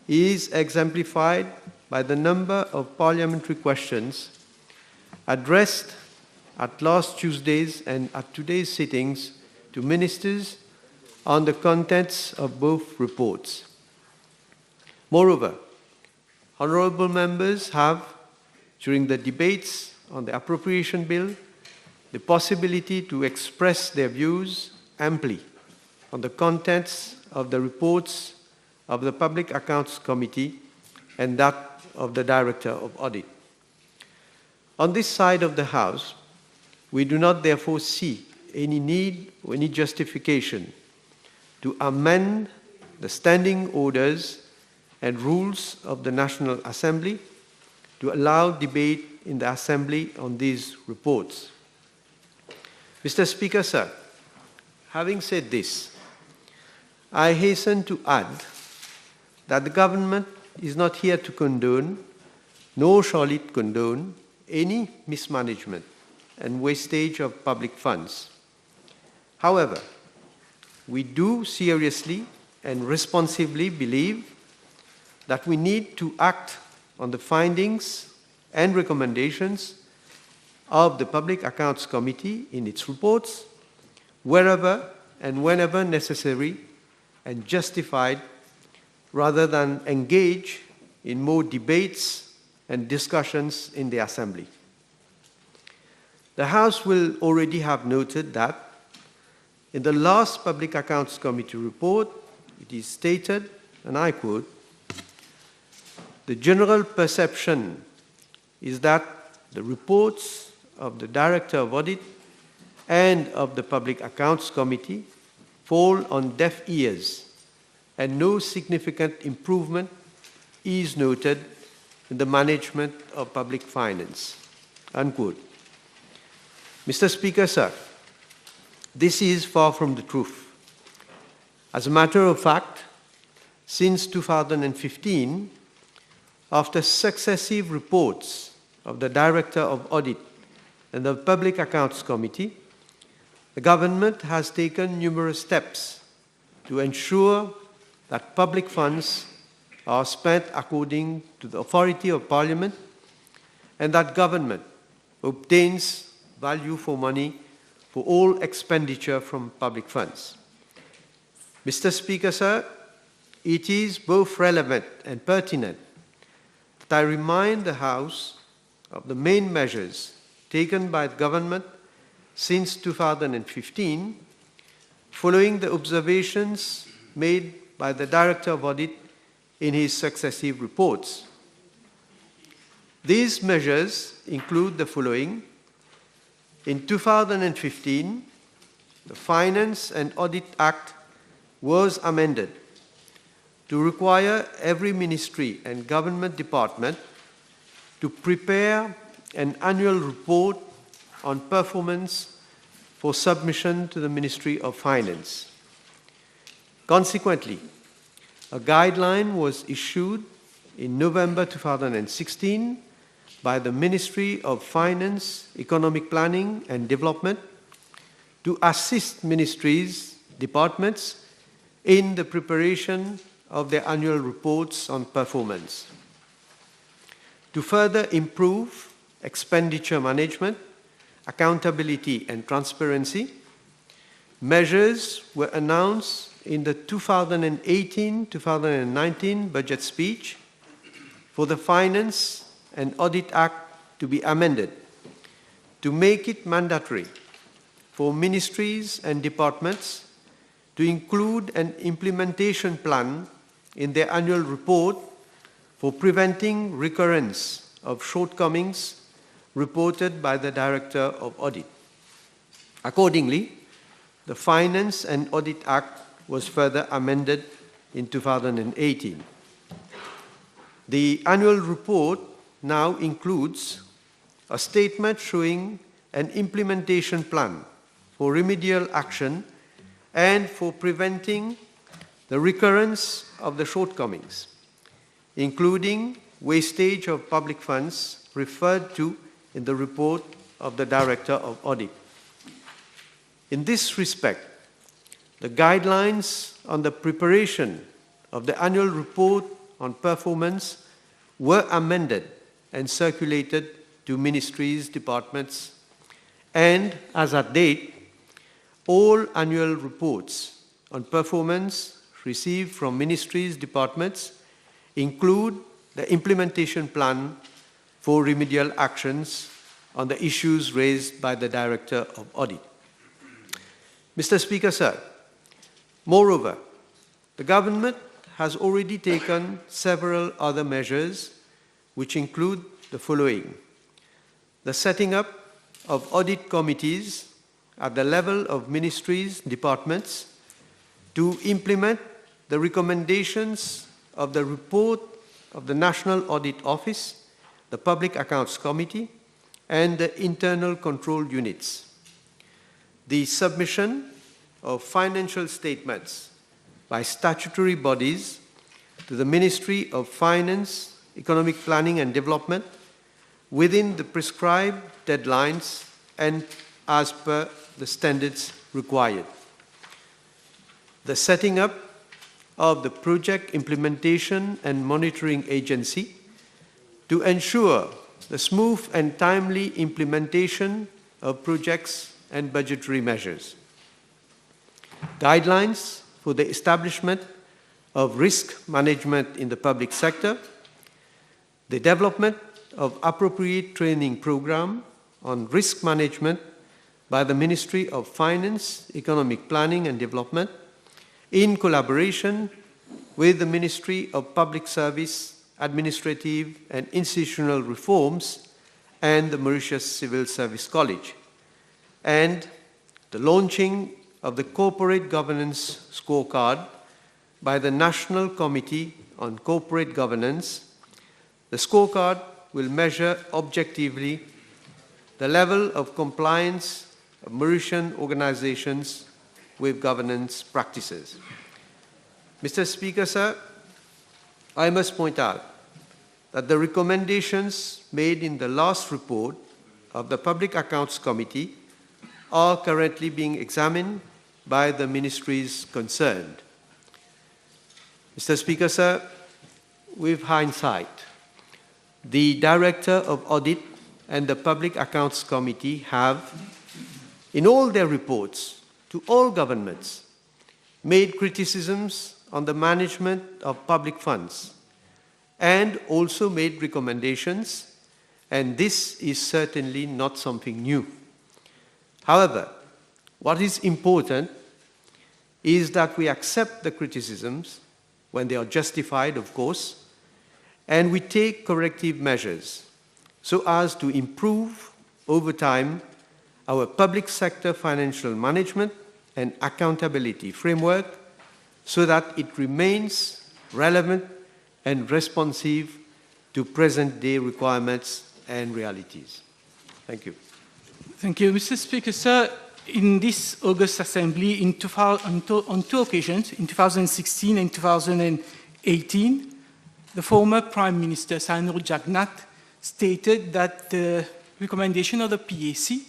is exemplified by the number of parliamentary questions addressed at last Tuesday's and at today's sittings to ministers on the contents of both reports. Moreover, honourable members have, during the debates on the appropriation bill, the possibility to express their views amply on the contents of the reports of the Public Accounts Committee and that of the Director of Audit. On this side of the House, we do not therefore see any need or any justification to amend the standing orders and rules of the National Assembly to allow debate in the Assembly on these reports. Mr. Speaker, sir, having said this, I hasten to add that the government is not here to condone, nor shall it condone, any mismanagement and wastage of public funds. However, we do seriously and responsibly believe that we need to act on the findings and recommendations of the Public Accounts Committee in its reports, wherever and whenever necessary and justified, rather than engage in more debates and discussions in the Assembly. The House will already have noted that in the last Public Accounts Committee report, it is stated, and I quote, "The general perception is that the reports of the Director of Audit and of the Public Accounts Committee fall on deaf ears, and no significant improvement is noted in the management of public finance." Unquote. Mr. Speaker, sir, this is far from the truth. As a matter of fact, since 2015, after successive reports of the Director of Audit and the Public Accounts Committee, the government has taken numerous steps to ensure that public funds are spent according to the authority of Parliament and that government obtains value for money for all expenditure from public funds. Mr. Speaker, sir, it is both relevant and pertinent that I remind the House of the main measures taken by the government since 2015, following the observations made by the Director of Audit in his successive reports. These measures include the following. In 2015, the Finance and Audit Act was amended to require every ministry and government department to prepare an annual report on performance for submission to the Ministry of Finance. Consequently, a guideline was issued in November 2016 by the Ministry of Finance, Economic Planning and Development to assist ministries, departments in the preparation of their annual reports on performance. To further improve expenditure management, accountability and transparency, measures were announced in the 2018-2019 budget speech for the Finance and Audit Act to be amended to make it mandatory for ministries and departments to include an implementation plan in their annual report for preventing recurrence of shortcomings reported by the Director of Audit. Accordingly, the Finance and Audit Act was further amended in 2018. The annual report now includes a statement showing an implementation plan for remedial action and for preventing the recurrence of the shortcomings, including wastage of public funds referred to in the report of the Director of Audit. In this respect, the guidelines on the preparation of the annual report on performance were amended and circulated to ministries, departments, and as at date, all annual reports on performance received from ministries, departments include the implementation plan for remedial actions on the issues raised by the Director of Audit. Mr. Speaker, sir, moreover, the government has already taken several other measures which include the following: the setting up of audit committees at the level of ministries, departments to implement the recommendations of the report of the National Audit Office, the Public Accounts Committee, and the internal control units. The submission of financial statements by statutory bodies to the Ministry of Finance, Economic Planning and Development within the prescribed deadlines and as per the standards required. The setting up of the Project Implementation and Monitoring Agency to ensure the smooth and timely implementation of projects and budgetary measures. Guidelines for the establishment of risk management in the public sector, the development of appropriate training program on risk management by the Ministry of Finance, Economic Planning and Development in collaboration with the Ministry of Public Service, Administrative and Institutional Reforms and the Mauritius Civil Service College, and the launching of the Corporate Governance Scorecard by the National Committee on Corporate Governance. The scorecard will measure objectively the level of compliance of Mauritian organizations with governance practices. Mr. Speaker, sir, I must point out that the recommendations made in the last report of the Public Accounts Committee are currently being examined by the ministries concerned. Mr. Speaker, sir, with hindsight, the Director of Audit and the Public Accounts Committee have, in all their reports to all governments, made criticisms on the management of public funds and also made recommendations, and this is certainly not something new. However, what is important is that we accept the criticisms when they are justified, of course, and we take corrective measures so as to improve over time our public sector financial management and accountability framework so that it remains relevant and responsive to present-day requirements and realities. Thank you. Thank you, Mr. Speaker. Sir, in this August Assembly, on two occasions, in 2016 and 2018, the former Prime Minister, Sanur Jagannath, stated that the recommendation of the PAC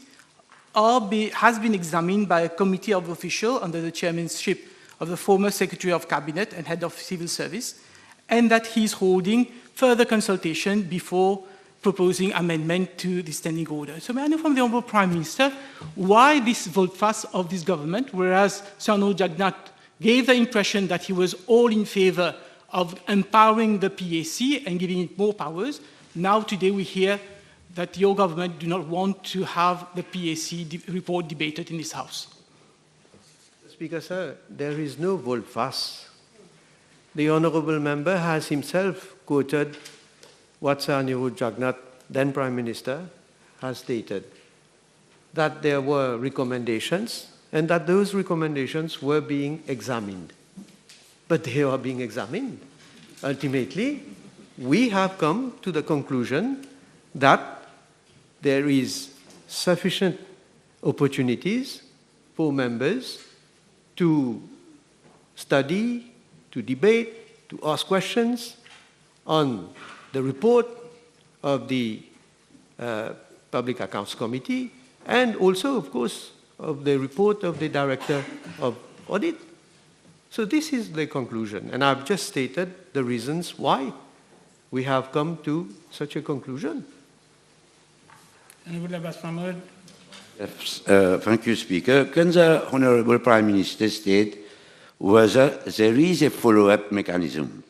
has been examined by a committee of officials under the chairmanship of the former Secretary of Cabinet and Head of Civil Service, and that he is holding further consultation before proposing amendment to the standing order. So may I know from the Honourable Prime Minister why this volte-face of this government, whereas Sanur Jagannath gave the impression that he was all in favor of empowering the PAC and giving it more powers. Now today we hear that your government do not want to have the PAC report debated in this House. Speaker, sir, there is no volte-face. The honourable member has himself quoted what Sir Anirudh Jagannath, then Prime Minister, has stated, that there were recommendations and that those recommendations were being examined. But they are being examined. Ultimately, we have come to the conclusion that there is sufficient opportunities for members to study, to debate, to ask questions on the report of the Public Accounts Committee and also, of course, of the report of the Director of Audit. So this is the conclusion, and I've just stated the reasons why we have come to such a conclusion. Yes, thank you, Speaker. Can the Honourable Prime Minister state whether there is a follow-up mechanism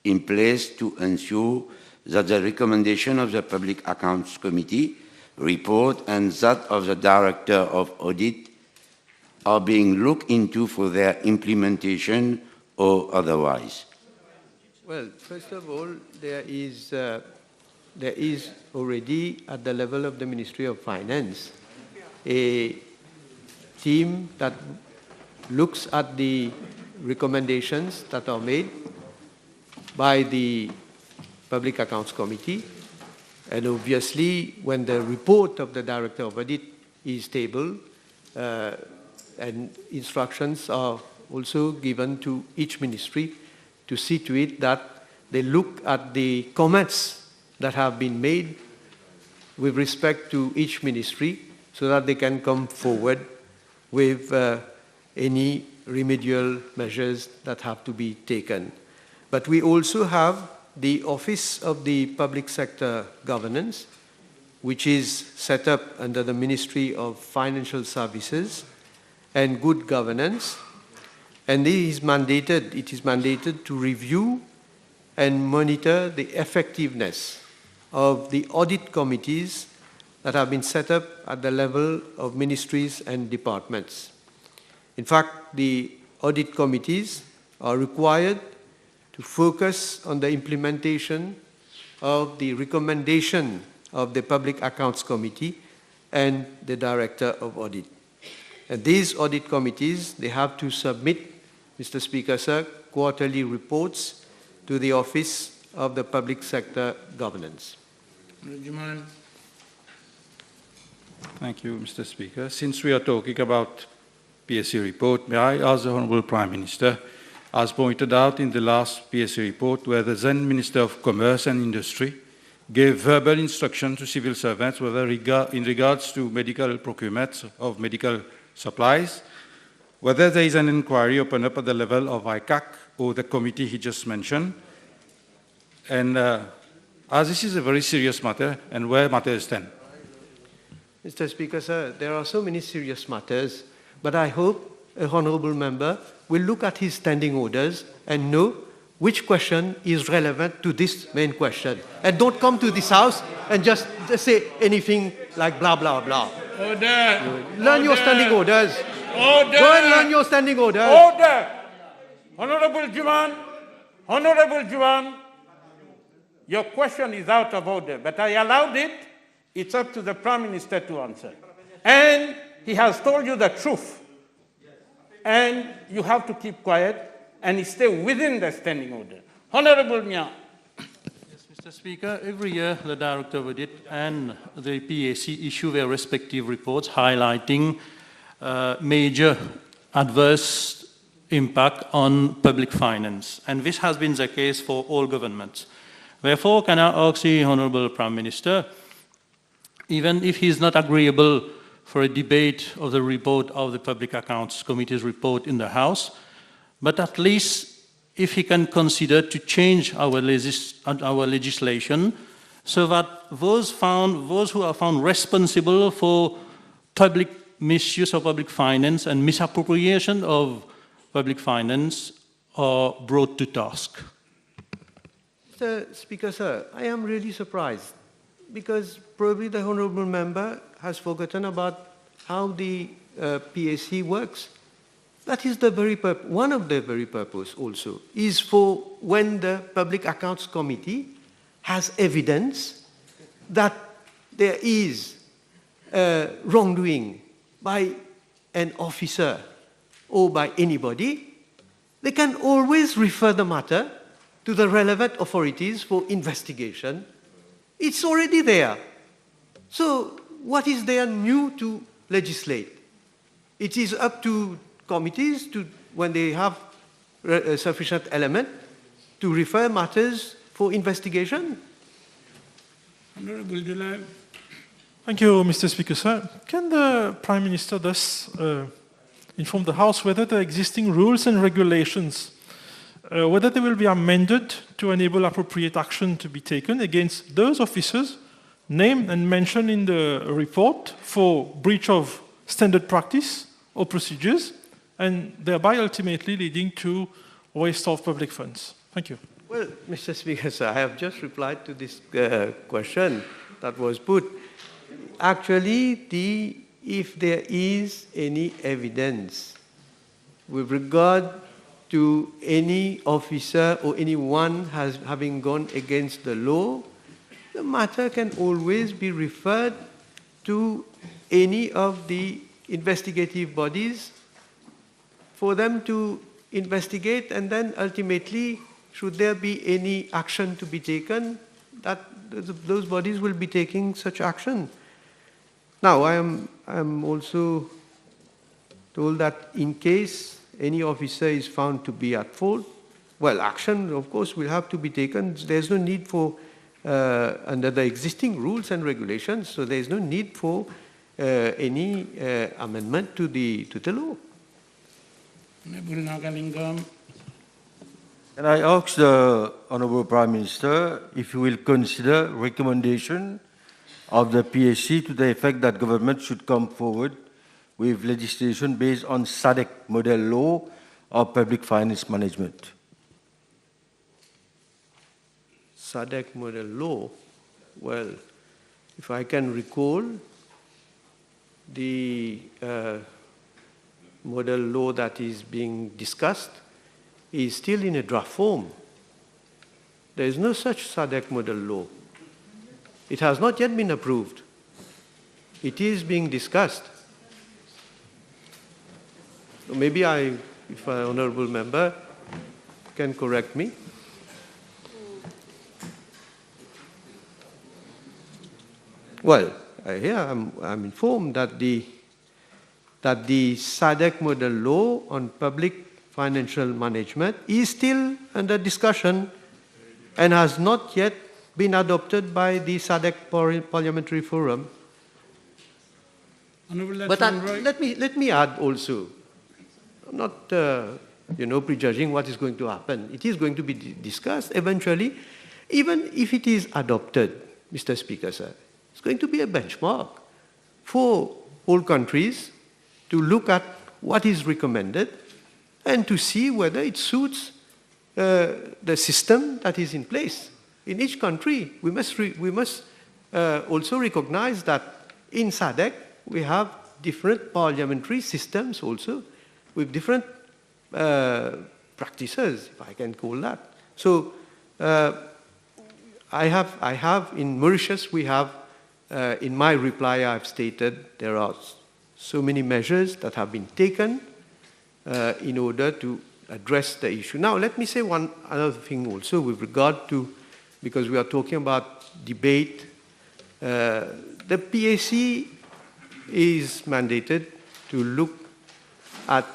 in place to ensure that the recommendation of the Public Accounts Committee report and that of the Director of Audit are being looked into for their implementation or otherwise? Well, first of all, there is already at the level of the Ministry of Finance a team that looks at the recommendations that are made by the Public Accounts Committee. And obviously, when the report of the Director of Audit is tabled, and instructions are also given to each ministry to see to it that they look at the comments that have been made with respect to each ministry so that they can come forward with any remedial measures that have to be taken. But we also have the Office of the Public Sector Governance, which is set up under the Ministry of Financial Services and Good Governance, and it is mandated to review and monitor the effectiveness of the audit committees that have been set up at the level of ministries and departments. In fact, the audit committees are required to focus on the implementation of the recommendation of the Public Accounts Committee and the Director of Audit. And these audit committees, they have to submit, Mr. Speaker, sir, quarterly reports to the Office of the Public Sector Governance. Thank you, Mr. Speaker. Since we are talking about PSC report, may I ask the Honourable Prime Minister, as pointed out in the last PSC report, where the then Minister of Commerce and Industry gave verbal instruction to civil servants whether in regards to medical procurement of medical supplies, whether there is an inquiry opened up at the level of ICAC or the committee he just mentioned, and as this is a very serious matter, and where matters stand. Mr. Speaker, sir, there are so many serious matters, but I hope a honourable member will look at his standing orders and know which question is relevant to this main question. And don't come to this House and just say anything like blah, blah, blah. Order! Learn your standing orders. Order! Go and learn your standing orders. Order! Honourable Juan, your question is out of order, but I allowed it. It's up to the Prime Minister to answer. And he has told you the truth. And you have to keep quiet and stay within the standing order. Honourable Mia. Yes, Mr. Speaker, every year the Director of Audit and the PAC issue their respective reports highlighting major adverse impact on public finance. And this has been the case for all governments. Therefore, can I ask the Honourable Prime Minister, even if he is not agreeable for a debate of the report of the Public Accounts Committee's report in the House, but at least if he can consider to change our legislation so that those who are found responsible for public misuse of public finance and misappropriation of public finance are brought to task? Mr. Speaker, sir, I am really surprised because probably the honourable member has forgotten about how the PAC works. That is the very one of the very purpose also is for when the Public Accounts Committee has evidence that there is wrongdoing by an officer or by anybody, they can always refer the matter to the relevant authorities for investigation. It's already there. So what is there new to legislate? It is up to committees to, when they have a sufficient element, to refer matters for investigation. Honourable Dulai. Thank you, Mr. Speaker, sir. Can the Prime Minister thus inform the House whether the existing rules and regulations, whether they will be amended to enable appropriate action to be taken against those officers named and mentioned in the report for breach of standard practice or procedures, and thereby ultimately leading to waste of public funds? Thank you. Well, Mr. Speaker, sir, I have just replied to this question that was put. Actually, if there is any evidence with regard to any officer or anyone having gone against the law, the matter can always be referred to any of the investigative bodies for them to investigate, and then ultimately, should there be any action to be taken, that those bodies will be taking such action. Now, I am also told that in case any officer is found to be at fault, well, action, of course, will have to be taken. There's no need for, under the existing rules and regulations, so there's no need for any amendment to the law. And I ask the Honourable Prime Minister if he will consider recommendation of the PAC to the effect that government should come forward with legislation based on SADC model law of public finance management. SADC model law, well, if I can recall, the model law that is being discussed is still in a draft form. There is no such SADC model law. It has not yet been approved. It is being discussed. So maybe if an honourable member can correct me. Well, here I'm informed that the SADC model law on public financial management is still under discussion and has not yet been adopted by the SADC Parliamentary Forum. But let me add also, I'm not prejudging what is going to happen. It is going to be discussed eventually. Even if it is adopted, Mr. Speaker, sir, it's going to be a benchmark for all countries to look at what is recommended and to see whether it suits the system that is in place. In each country, we must also recognize that in SADC, we have different parliamentary systems also with different practices, if I can call that. So I have in Mauritius, we have, in my reply, I've stated there are so many measures that have been taken in order to address the issue. Now, let me say one other thing also with regard to, because we are talking about debate, the PAC is mandated to look at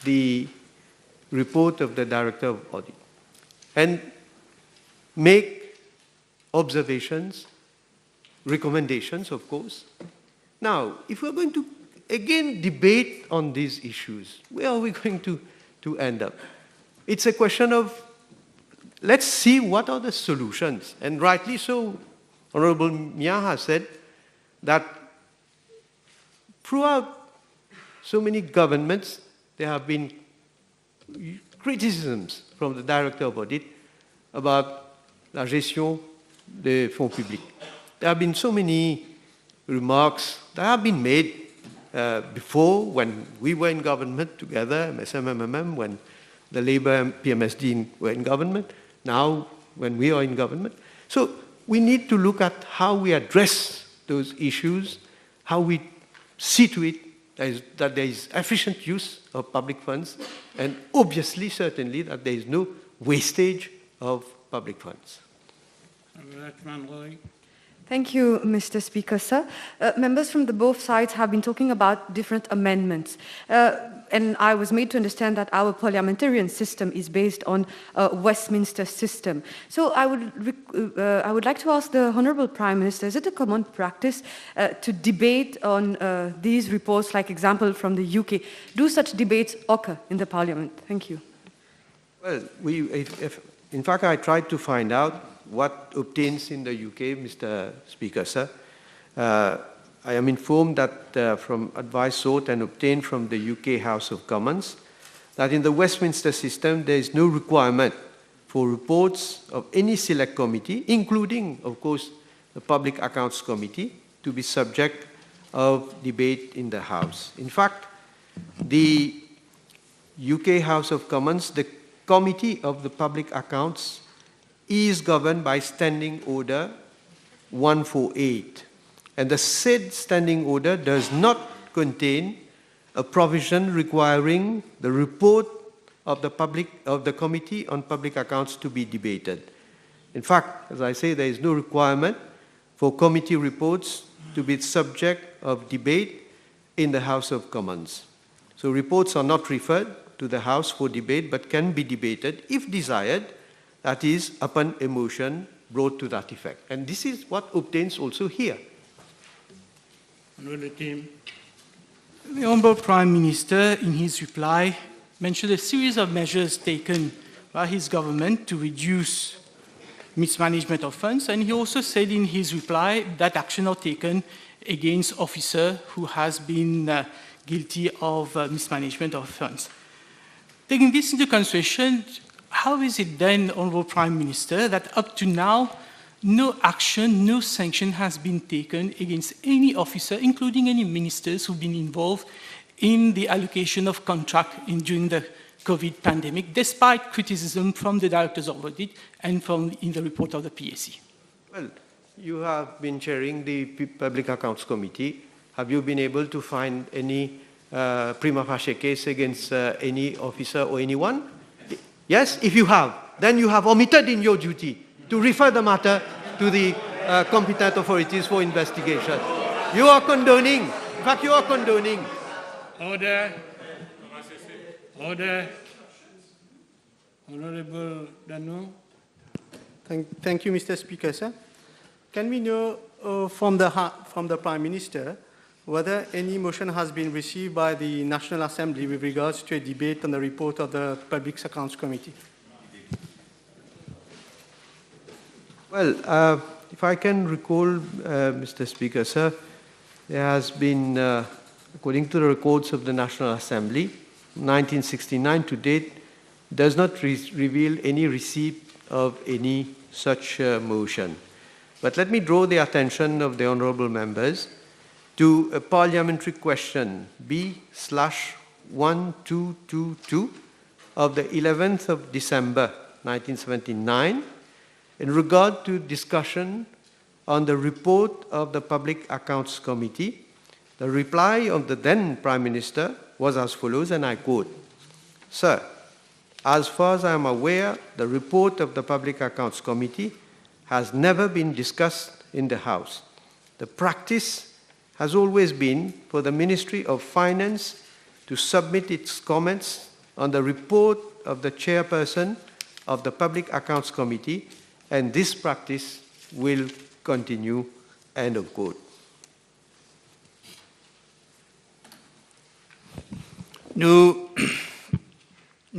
the report of the Director of Audit and make observations, recommendations, of course. Now, if we're going to again debate on these issues, where are we going to end up? It's a question of, let's see what are the solutions. And rightly so, Honorable Mia has said that throughout so many governments, there have been criticisms from the Director of Audit about la gestion des fonds publics. There have been so many remarks that have been made before when we were in government together, MSM, when the Labour and PMSD were in government, now when we are in government. So we need to look at how we address those issues, how we see to it that there is efficient use of public funds, and obviously, certainly, that there is no wastage of public funds. Thank you, Mr. Speaker, sir. Members from both sides have been talking about different amendments. And I was made to understand that our parliamentarian system is based on a Westminster system. So I would like to ask the Honourable Prime Minister, is it a common practice to debate on these reports, like example from the UK? Do such debates occur in the Parliament? Thank you. Well, in fact, I tried to find out what obtains in the UK, Mr. Speaker, sir. I am informed that from advice sought and obtained from the UK House of Commons, that in the Westminster system there is no requirement for reports of any select committee, including, of course, the Public Accounts Committee, to be subject of debate in the House. In fact, the UK House of Commons, the Committee of the Public Accounts, is governed by Standing Order 148. And the said Standing Order does not contain a provision requiring the report of the Committee on Public Accounts to be debated. In fact, as I say, there is no requirement for committee reports to be subject of debate in the House of Commons. So reports are not referred to the House for debate, but can be debated if desired, that is, upon a motion brought to that effect. And this is what obtains also here. The Honourable Prime Minister, in his reply, mentioned a series of measures taken by his government to reduce mismanagement of funds, and he also said in his reply that action are taken against officers who has been guilty of mismanagement of funds. Taking this into consideration, how is it then, Honourable Prime Minister, that up to now, no action, no sanction has been taken against any officer, including any ministers who've been involved in the allocation of contract during the COVID pandemic, despite criticism from the Directors of Audit and in the report of the PAC? Well, you have been chairing the Public Accounts Committee. Have you been able to find any prima facie case against any officer or anyone? Yes, if you have, then you have omitted in your duty to refer the matter to the competent authorities for investigation. You are condoning. In fact, you are condoning. Order. Order. Honorable Danu. Thank you, Mr. Speaker, sir. Can we know from the Prime Minister whether any motion has been received by the National Assembly with regards to a debate on the report of the Public Accounts Committee? Well, if I can recall, Mr. Speaker, sir, there has been, according to the records of the National Assembly, 1969 to date, does not reveal any receipt of any such motion. But let me draw the attention of the honourable members to a parliamentary question B/1222 of the 11th of December 1979 in regard to discussion on the report of the Public Accounts Committee. The reply of the then Prime Minister was as follows, and I quote, "Sir, as far as I am aware, the report of the Public Accounts Committee has never been discussed in the House. The practice has always been for the Ministry of Finance to submit its comments on the report of the chairperson of the Public Accounts Committee, and this practice will continue," end of quote. Nous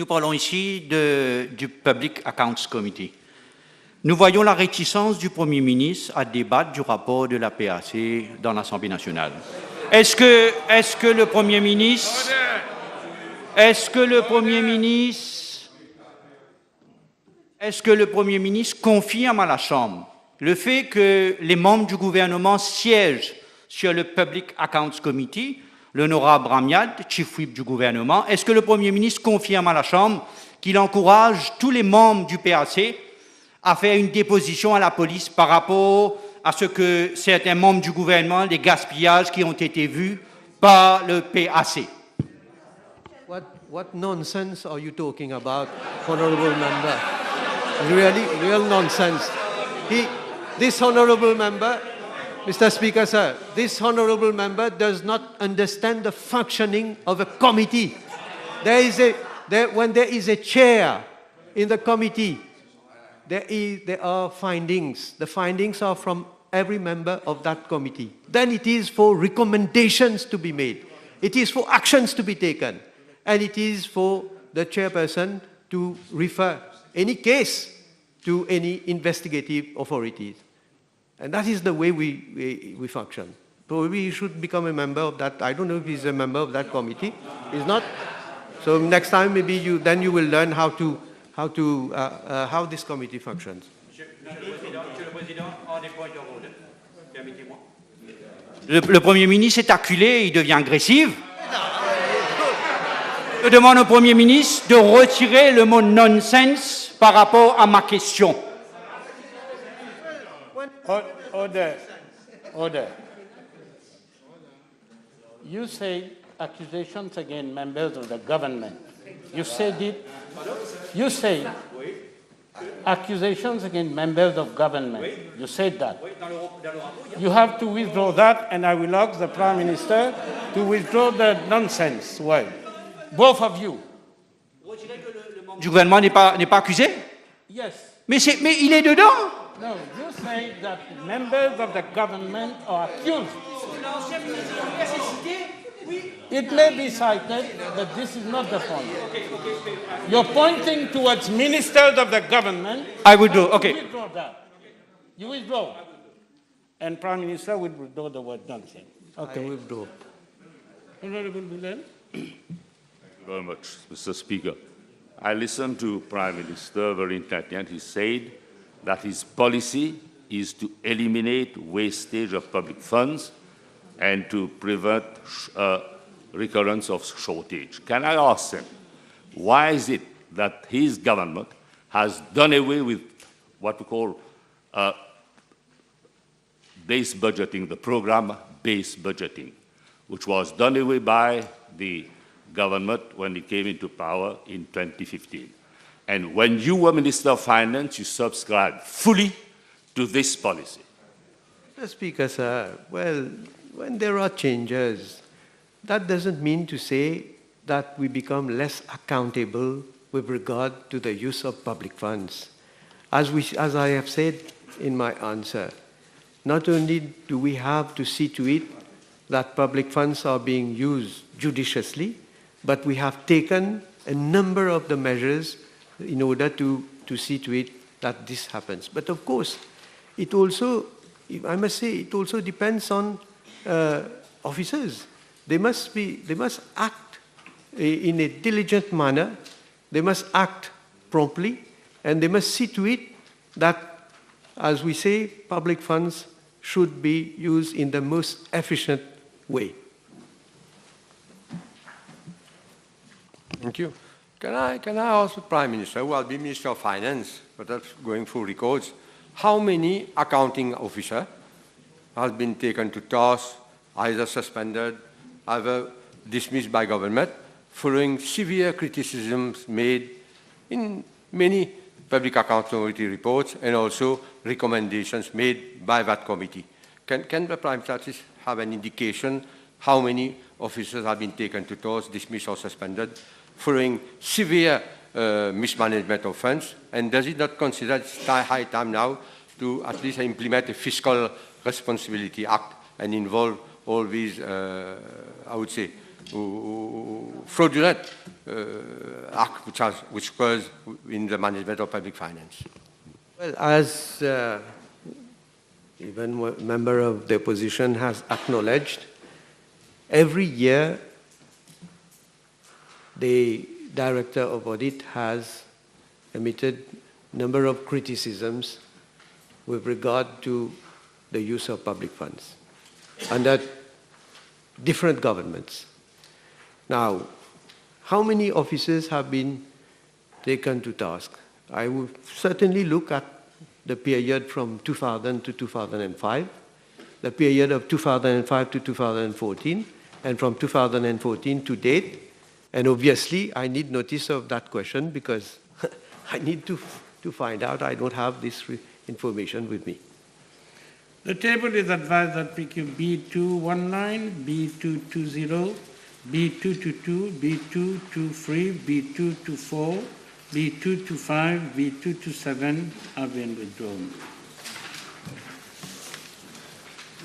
parlons ici du Public Accounts Committee. Nous voyons la réticence du Premier ministre à débattre du rapport de la PAC dans l'Assemblée nationale. Est-ce que le Premier ministre Est-ce que le Premier ministre confirme à la Chambre le fait que les membres du gouvernement siègent sur le Public Accounts Committee, l'honorable Bramiad, Chief Whip du gouvernement, est-ce que le Premier ministre confirme à la Chambre qu'il encourage tous les membres du PAC à faire une déposition à la police par rapport à ce que certains membres du gouvernement, les gaspillages qui ont été vus par le PAC? What nonsense are you talking about, honorable member? Really, real nonsense. This honorable member, Mr. Speaker, sir, this honorable member does not understand the functioning of a committee. When there is a chair in the committee, there are findings. The findings are from every member of that committee. Then it is for recommendations to be made. It is for actions to be taken. And it is for the chairperson to refer any case to any investigative authorities. And that is the way we function. Probably he should become a member of that. I don't know if he's a member of that committee. He's not. So next time maybe you will learn how this committee functions. Le Premier ministre est acculé, il devient agressif. Je demande au Premier ministre de retirer le mot nonsense par rapport à ma question. Order. You say accusations against members of the government. You said it. You say accusations against members of government. You said that. You have to withdraw that, and I will ask the Prime Minister to withdraw the nonsense word. Both of you. Du gouvernement n'est pas accusé? Yes. Mais il est dedans. No, you say that members of the government are accused. It may be cited, but this is not the point. You're pointing towards ministers of the government. I withdraw, okay. You withdraw that. You withdraw. And Prime Minister will withdraw the word nonsense. Okay. I withdraw. Honorable Bilal. Thank you very much, Mr. Speaker. I listened to Prime Minister very intently, and he said that his policy is to eliminate wastage of public funds and to prevent recurrence of shortage. Can I ask him, why is it that his government has done away with what we call base budgeting, the program-based budgeting, which was done away by the government when it came into power in 2015. And when you were Minister of Finance, you subscribed fully to this policy. Mr. Speaker, sir, well, when there are changes, that doesn't mean to say that we become less accountable with regard to the use of public funds. As I have said in my answer, not only do we have to see to it that public funds are being used judiciously, but we have taken a number of the measures in order to see to it that this happens. But of course, it also, I must say, it also depends on officers. They must act in a diligent manner, they must act promptly, and they must see to it that, as we say, public funds should be used in the most efficient way. Thank you. Can I ask the Prime Minister, who will be Minister of Finance, but that's going through records, how many accounting officers have been taken to task, either suspended, either dismissed by government, following severe criticisms made in many public accountability reports and also recommendations made by that committee? Can the Prime Minister have an indication how many officers have been taken to task, dismissed or suspended, following severe mismanagement of funds? And does it not consider it's high time now to at least implement a fiscal responsibility act and involve all these, I would say, fraudulent acts which occurs in the management of public finance? Well, as even a member of the opposition has acknowledged, every year the Director of Audit has emitted a number of criticisms with regard to the use of public funds under different governments. Now, how many officers have been taken to task? I will certainly look at the period from 2000 to 2005, the period of 2005 to 2014, and from 2014 to date. And obviously, I need notice of that question because I need to find out. I don't have this information with me. The table is advised that PQ B219, B220, B222, B223, B224, B225, B227 have been withdrawn.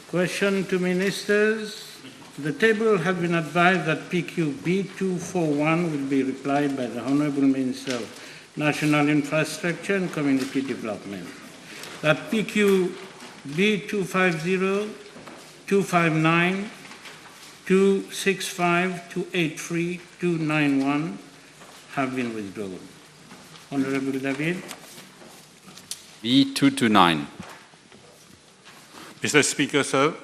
Question to ministers. The table has been advised that PQ B241 will be replied by the Honourable Minister of National Infrastructure and Community Development. That PQ B250, 259, 265, 283, 291 have been withdrawn. Honourable David. B229. Mr. Speaker, sir,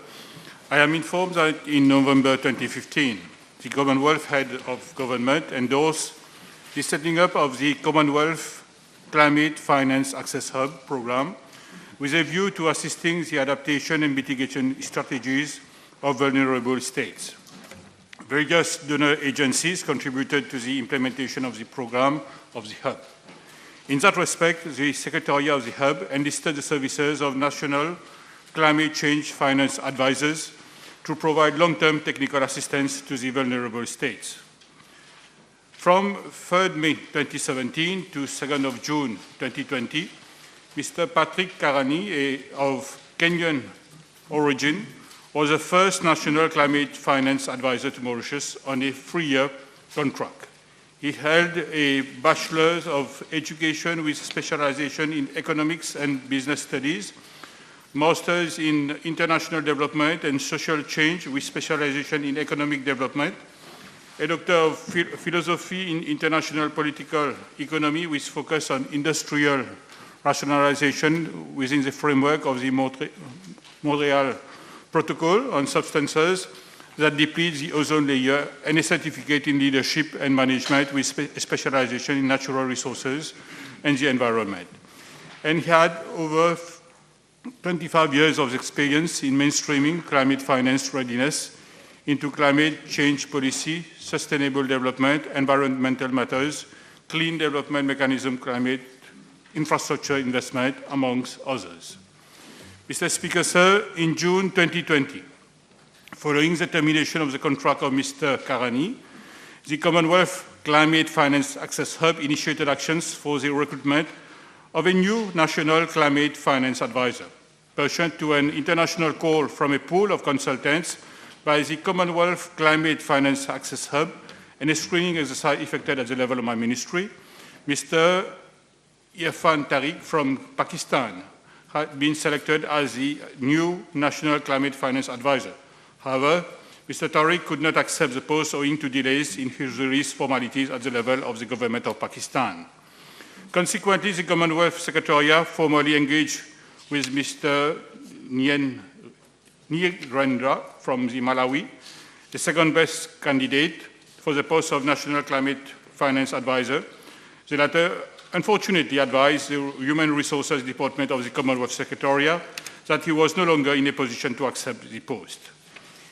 I am informed that in November 2015, the Commonwealth Head of Government endorsed the setting up of the Commonwealth Climate Finance Access Hub program with a view to assisting the adaptation and mitigation strategies of vulnerable states. Various donor agencies contributed to the implementation of the program of the hub. In that respect, the Secretariat of the hub enlisted the services of national climate change finance advisors to provide long-term technical assistance to the vulnerable states. From 3rd May 2017 to 2nd of June 2020, Mr. Patrick Karani, of Kenyan origin, was the first national climate finance advisor to Mauritius on a 3-year contract. He held a Bachelor's of Education with specialization in economics and business studies, Master's in International Development and Social Change with specialization in economic development, a Doctor of Philosophy in International Political Economy with focus on industrial rationalization within the framework of the Montreal Protocol on substances that deplete the ozone layer, and a certificate in leadership and management with specialization in natural resources and the environment. And he had over 25 years of experience in mainstreaming climate finance readiness into climate change policy, sustainable development, environmental matters, clean development mechanism, climate infrastructure investment, amongst others. Mr. Speaker, sir, in June 2020, following the termination of the contract of Mr. Karani, the Commonwealth Climate Finance Access Hub initiated actions for the recruitment of a new national climate finance advisor, pursuant to an international call from a pool of consultants by the Commonwealth Climate Finance Access Hub and a screening exercise effected at the level of my ministry. Mr. Irfan Tariq from Pakistan had been selected as the new national climate finance advisor. However, Mr. Tariq could not accept the post owing to delays in his release formalities at the level of the government of Pakistan. Consequently, the Commonwealth Secretariat formally engaged with Mr. Nirendra from the Malawi, the second best candidate for the post of National Climate Finance Advisor. The latter unfortunately advised the Human Resources Department of the Commonwealth Secretariat that he was no longer in a position to accept the post.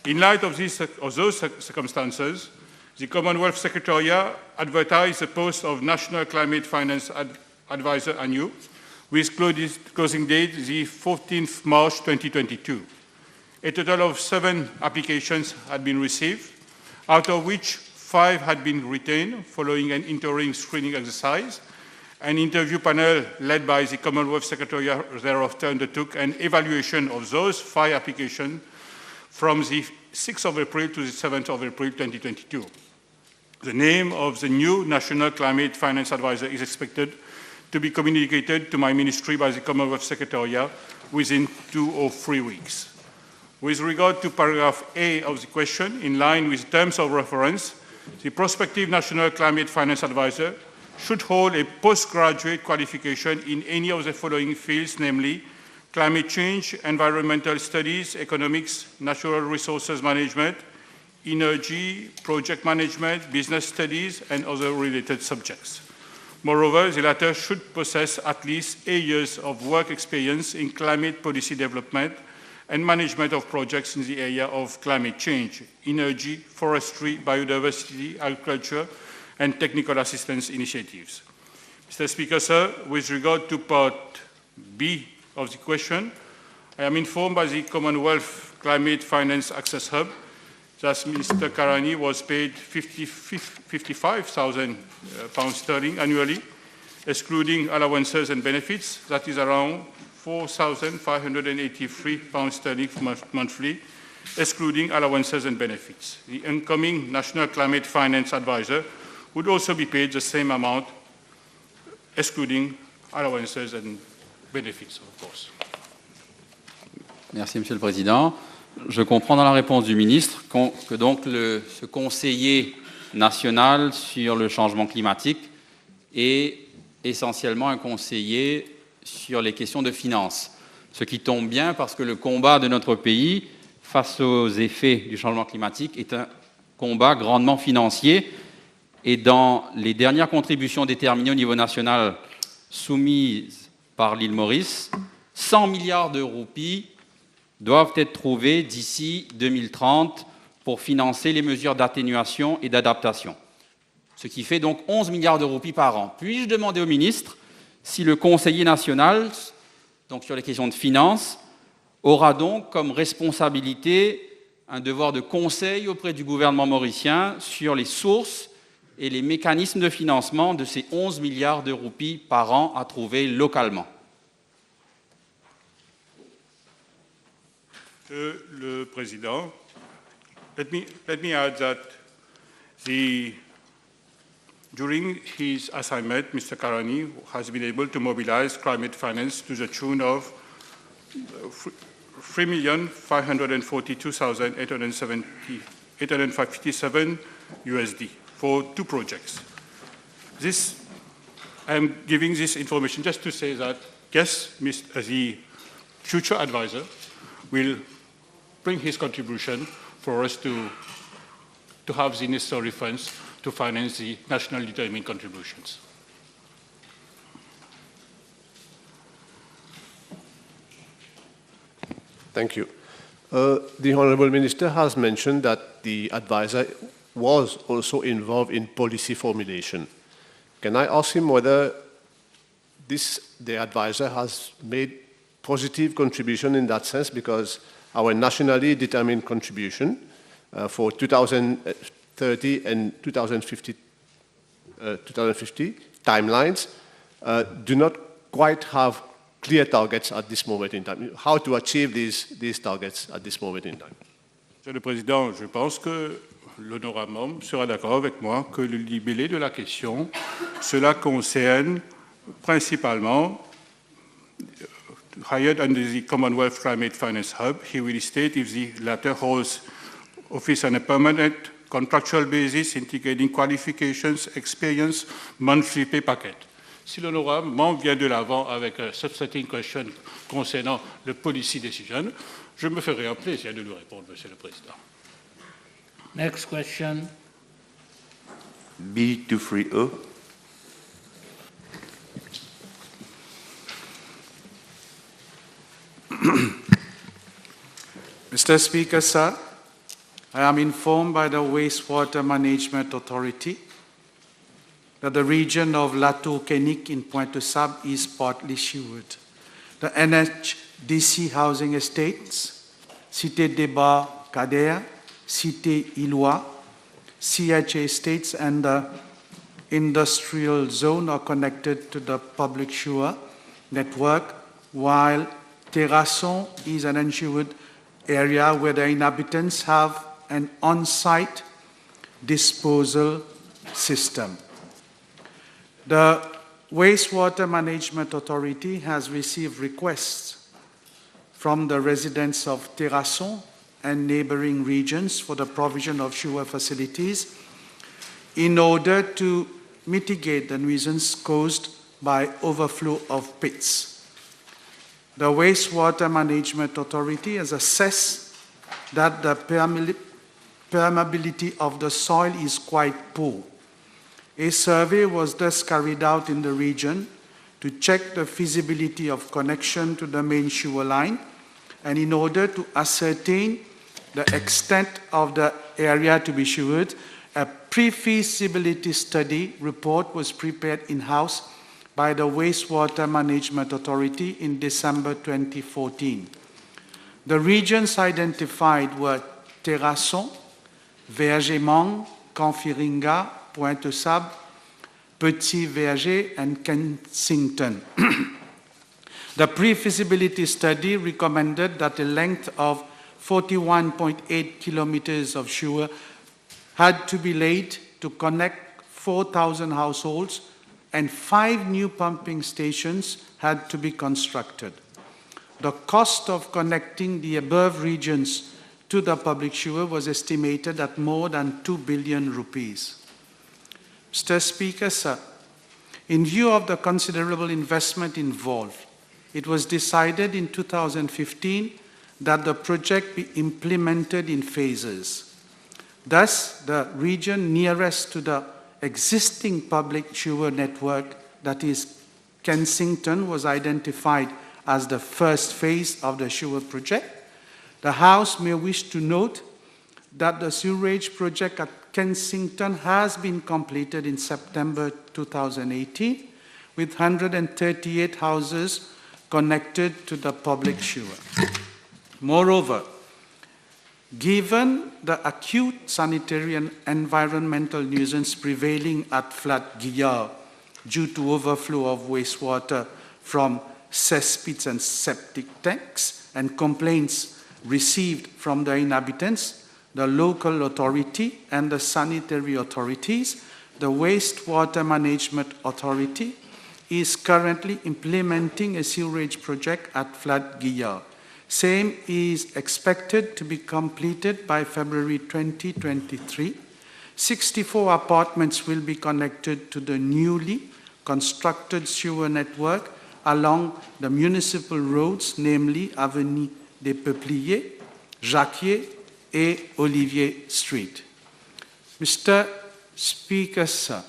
In light of those circumstances, the Commonwealth Secretariat advertised the post of National Climate Finance Advisor ANU, with closing date the 14th March 2022. A total of 7 applications had been received, out of which 5 had been retained following an interim screening exercise. An interview panel led by the Commonwealth Secretariat thereafter undertook an evaluation of those 5 applications from the 6th of April to the 7th of April 2022. The name of the new National Climate Finance Advisor is expected to be communicated to my ministry by the Commonwealth Secretariat within 2 or 3 weeks. With regard to paragraph A of the question, in line with terms of reference, The prospective National Climate Finance Advisor should hold a postgraduate qualification in any of the following fields, namely climate change, environmental studies, economics, natural resources management, energy, project management, business studies, and other related subjects. Moreover, the latter should possess at least 8 years of work experience in climate policy development and management of projects in the area of climate change, energy, forestry, biodiversity, agriculture, and technical assistance initiatives. Mr. Speaker, sir, with regard to part B of the question, I am informed by the Commonwealth Climate Finance Access Hub that Mr. Karani was paid £55,000 annually, excluding allowances and benefits. That is around £4,583 monthly, excluding allowances and benefits. The incoming National Climate Finance Advisor would also be paid the same amount, excluding allowances and benefits, of course. Merci, Monsieur le Président. Je comprends dans la réponse du ministre que donc ce conseiller national sur le changement climatique est essentiellement un conseiller sur les questions de finances, ce qui tombe bien parce que le combat de notre pays face aux effets du changement climatique est un combat grandement financier, et dans les dernières contributions déterminées au niveau national soumises par l'île Maurice, 100 milliards de roupies doivent être trouvés d'ici 2030 pour financer les mesures d'atténuation et d'adaptation, ce qui fait donc 11 milliards de roupies par an. Puis-je demander au ministre si le conseiller national, donc sur les questions de finances, aura donc comme responsabilité un devoir de conseil auprès du gouvernement mauricien sur les sources et les mécanismes de financement de ces 11 milliards de roupies par an à trouver localement. Monsieur le Président, let me add that during his assignment, Mr. Karani has been able to mobilize climate finance to the tune of $3,542,857 USD for 2 projects. I am giving this information just to say that, yes, the future advisor will bring his contribution for us to have the necessary funds to finance the nationally determined contributions. Thank you. The Honourable Minister has mentioned that the advisor was also involved in policy formulation. Can I ask him whether the advisor has made positive contribution in that sense, because our nationally determined contribution for 2030 and 2050 timelines do not quite have clear targets at this moment in time. How to achieve these targets at this moment in time? Monsieur le Président, je pense que l'honorable membre sera d'accord avec moi que le libellé de la question, cela concerne principalement hired under the Commonwealth Climate Finance Hub. He will state if the latter holds office on a permanent contractual basis, indicating qualifications, experience, monthly pay packet. Si l'honorable membre vient de l'avant avec un substantive question concernant le policy decision, je me ferai un plaisir de lui répondre, Monsieur le Président. Next question. B230. Mr. Speaker, sir, I am informed by the Wastewater Management Authority that the region of La Tour-Kénic in Pointe-de-Sable is partly sewered. The NHDC housing estates, Cité Débat Kader, Cité Ilois, CHA estates, and the industrial zone are connected to the public sewer network, while Terrasson is an unsewered area where the inhabitants have an on-site disposal system. The Wastewater Management Authority has received requests from the residents of Terrasson and neighboring regions for the provision of sewer facilities in order to mitigate the nuisance caused by overflow of pits. The Wastewater Management Authority has assessed that the permeability of the soil is quite poor. A survey was thus carried out in the region to check the feasibility of connection to the main sewer line, and in order to ascertain the extent of the area to be sewered, a pre-feasibility study report was prepared in-house by the Wastewater Management Authority in December 2014. The regions identified were Terrasson, Vergémang, Canfiringa, Pointe-Sable, Petit Verger, and Kensington. The pre-feasibility study recommended that a length of 41.8 kilometers of sewer had to be laid to connect 4,000 households, and 5 new pumping stations had to be constructed. The cost of connecting the above regions to the public sewer was estimated at more than 2 billion rupees. Mr. Speaker, sir, in view of the considerable investment involved, it was decided in 2015 that the project be implemented in phases. Thus, the region nearest to the existing public sewer network, that is Kensington, was identified as the first phase of the sewer project. The House may wish to note that the sewerage project at Kensington has been completed in September 2018, with 138 houses connected to the public sewer. Moreover, given the acute sanitary and environmental nuisance prevailing at Flat Guillard due to overflow of wastewater from cesspits and septic tanks and complaints received from the inhabitants, the local authority and the sanitary authorities, the Wastewater Management Authority is currently implementing a sewerage project at Flat Guillard. Same is expected to be completed by February 2023. 64 apartments will be connected to the newly constructed sewer network along the municipal roads, namely Avenue des Peupliers, Jacquier, et Olivier Street. Mr. Speaker, sir,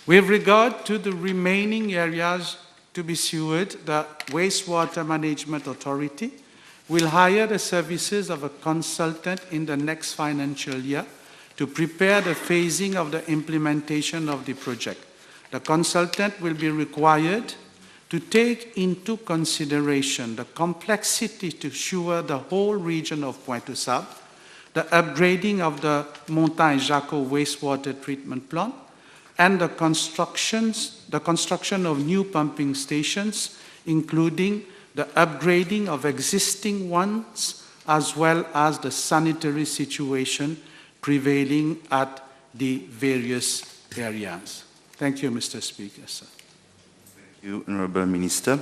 with regard to the remaining areas to be sewered, the Wastewater Management Authority will hire the services of a consultant in the next financial year to prepare the phasing of the implementation of the project. The consultant will be required to take into consideration the complexity to sewer the whole region of Pointe-Sable, the upgrading of the Montagne-Jacot wastewater treatment plant, and the construction of new pumping stations, including the upgrading of existing ones, as well as the sanitary situation prevailing at the various areas. Thank you, Mr. Speaker, sir. Thank you, Honourable Minister.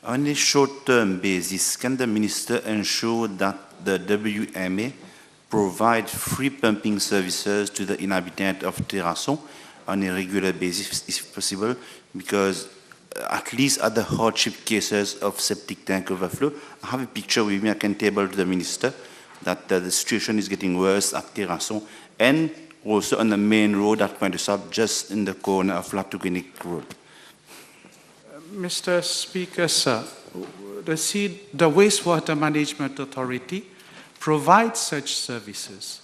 On a short-term basis, can the Minister ensure that the WMA provide free pumping services to the inhabitants of Terrasson on a regular basis, if possible? Because at least at the hardship cases of septic tank overflow, I have a picture with me I can table to the Minister that the situation is getting worse at Terrasson and also on the main road at Pointe-Sable, just in the corner of La Tougenic Road. Mr. Speaker, sir, the Wastewater Management Authority provides such services.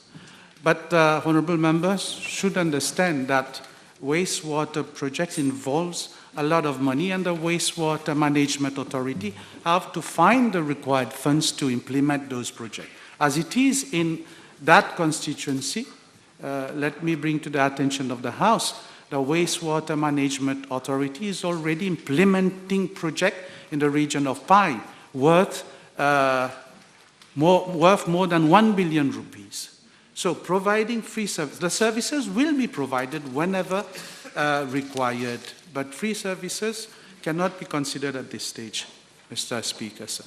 But honourable members should understand that wastewater projects involves a lot of money, and the Wastewater Management Authority have to find the required funds to implement those projects. As it is in that constituency, let me bring to the attention of the House, the Wastewater Management Authority is already implementing project in the region of Pai worth more than 1 billion rupees. So providing free service, the services will be provided whenever required, but free services cannot be considered at this stage, Mr. Speaker, sir.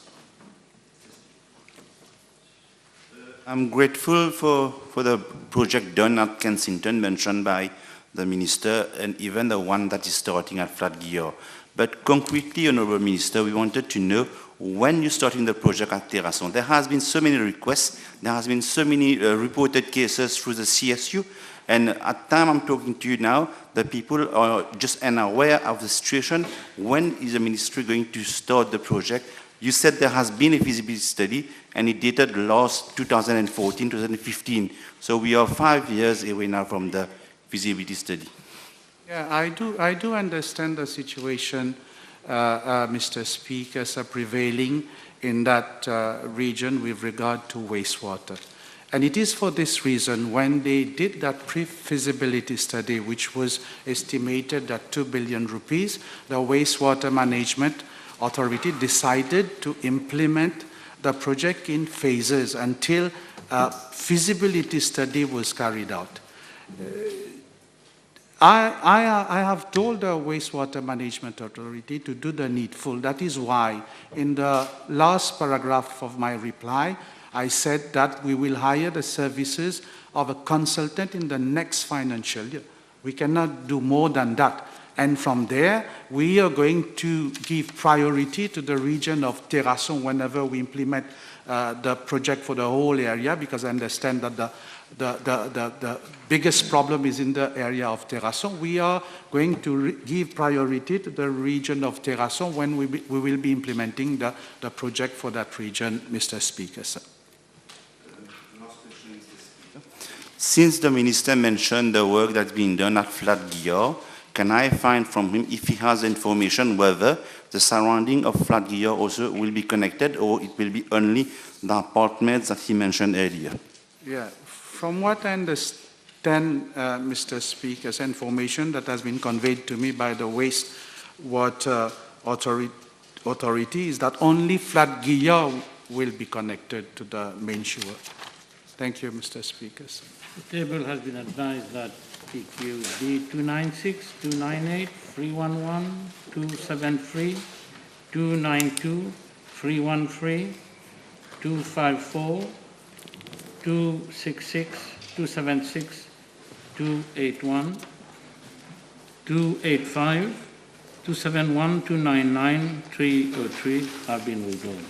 I'm grateful for the project done at Kensington mentioned by the Minister and even the one that is starting at Flatgear. But concretely, Honourable Minister, we wanted to know when you're starting the project at Terrasson. There has been so many requests, there has been so many reported cases through the CSU, and at the time I'm talking to you now, the people are just unaware of the situation. When is the Ministry going to start the project? You said there has been a feasibility study, and it dated last 2014, 2015. So we are 5 years away now from the feasibility study. Yeah, I do understand the situation, Mr. Speaker, prevailing in that region with regard to wastewater. And it is for this reason when they did that pre-feasibility study, which was estimated at 2 billion rupees, the Wastewater Management Authority decided to implement the project in phases until a feasibility study was carried out. I have told the Wastewater Management Authority to do the needful. That is why in the last paragraph of my reply, I said that we will hire the services of a consultant in the next financial year. We cannot do more than that. And from there, we are going to give priority to the region of Terrasson whenever we implement the project for the whole area, because I understand that the biggest problem is in the area of Terrasson. We are going to give priority to the region of Terrasson when we will be implementing the project for that region, Mr. Speaker. Sir. Since the Minister mentioned the work that's being done at Flatgear, can I find from him if he has information whether the surrounding of Flatgear also will be connected, or it will be only the apartments that he mentioned earlier? Yeah, from what I understand, Mr. Speaker's information that has been conveyed to me by the Wastewater Authority is that only Flatgear will be connected to the main sewer. Thank you, Mr. Speaker. The table has been advised that PQ D296, 298, 311, 273, 292, 313, 254, 266, 276, 281, 285, 271, 299, 303 have been withdrawn.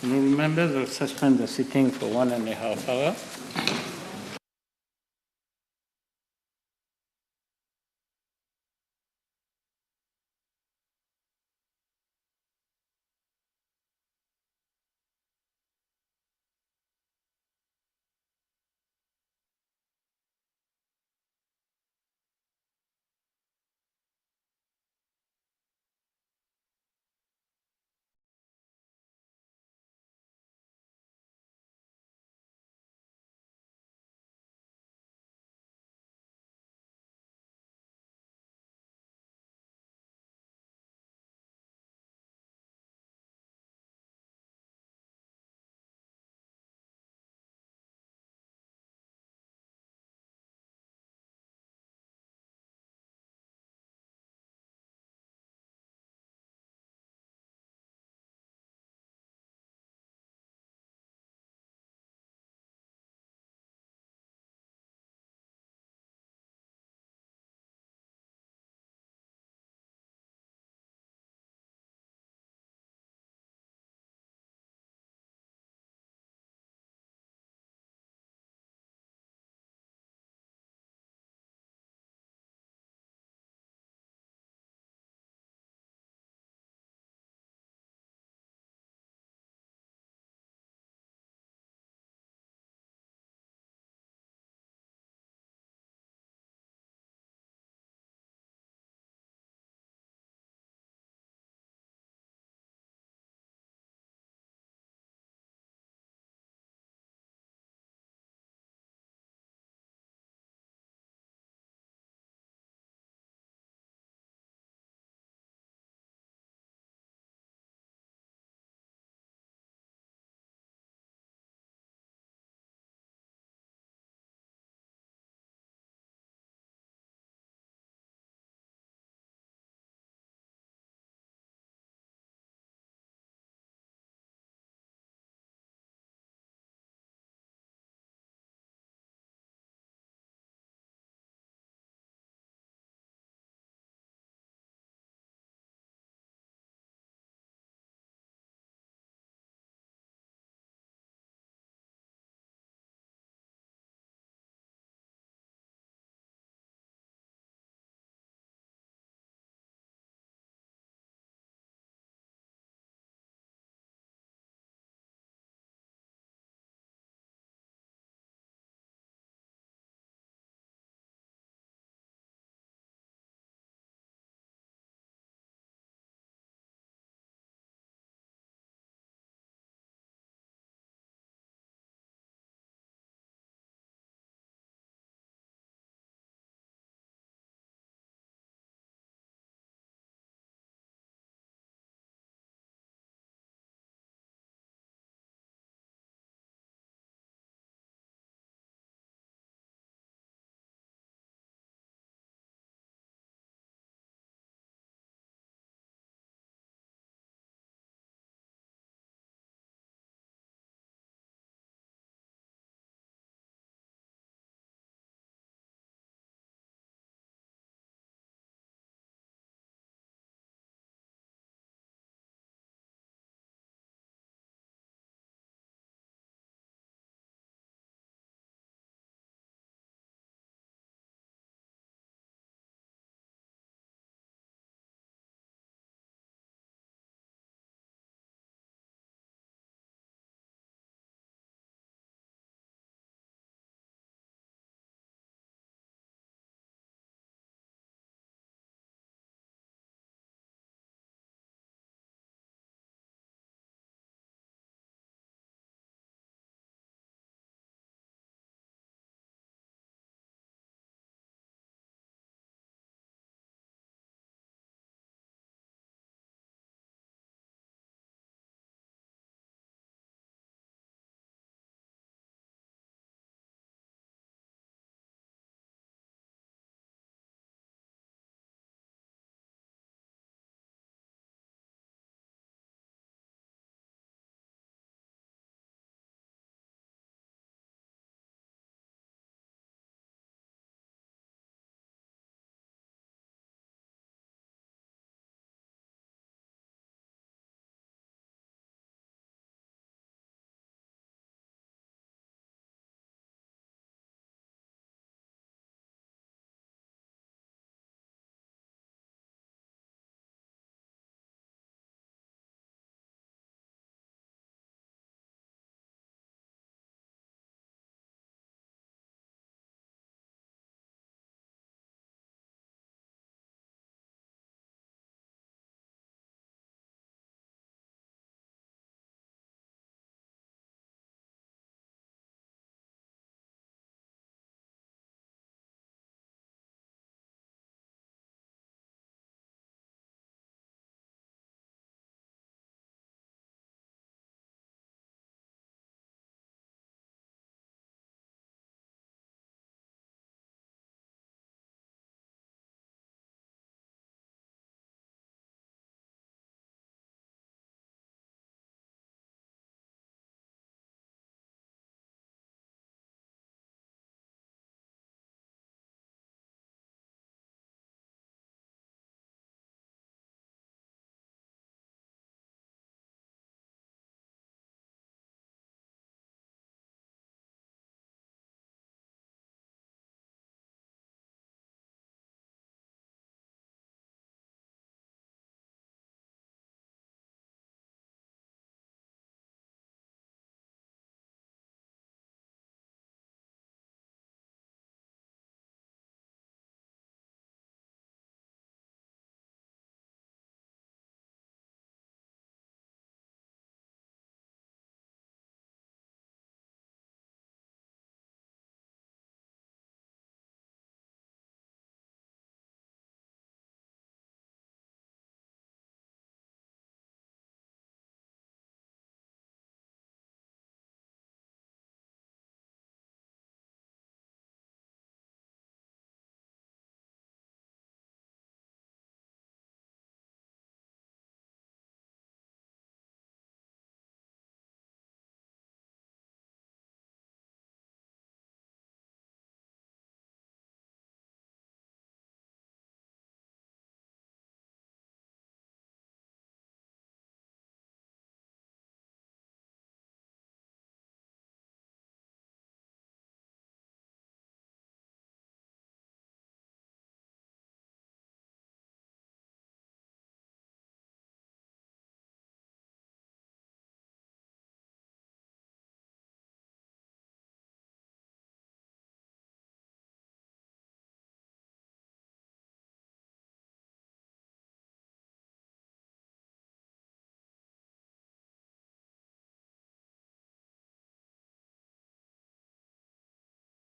Honourable members, will suspend the sitting for 1.5 hours.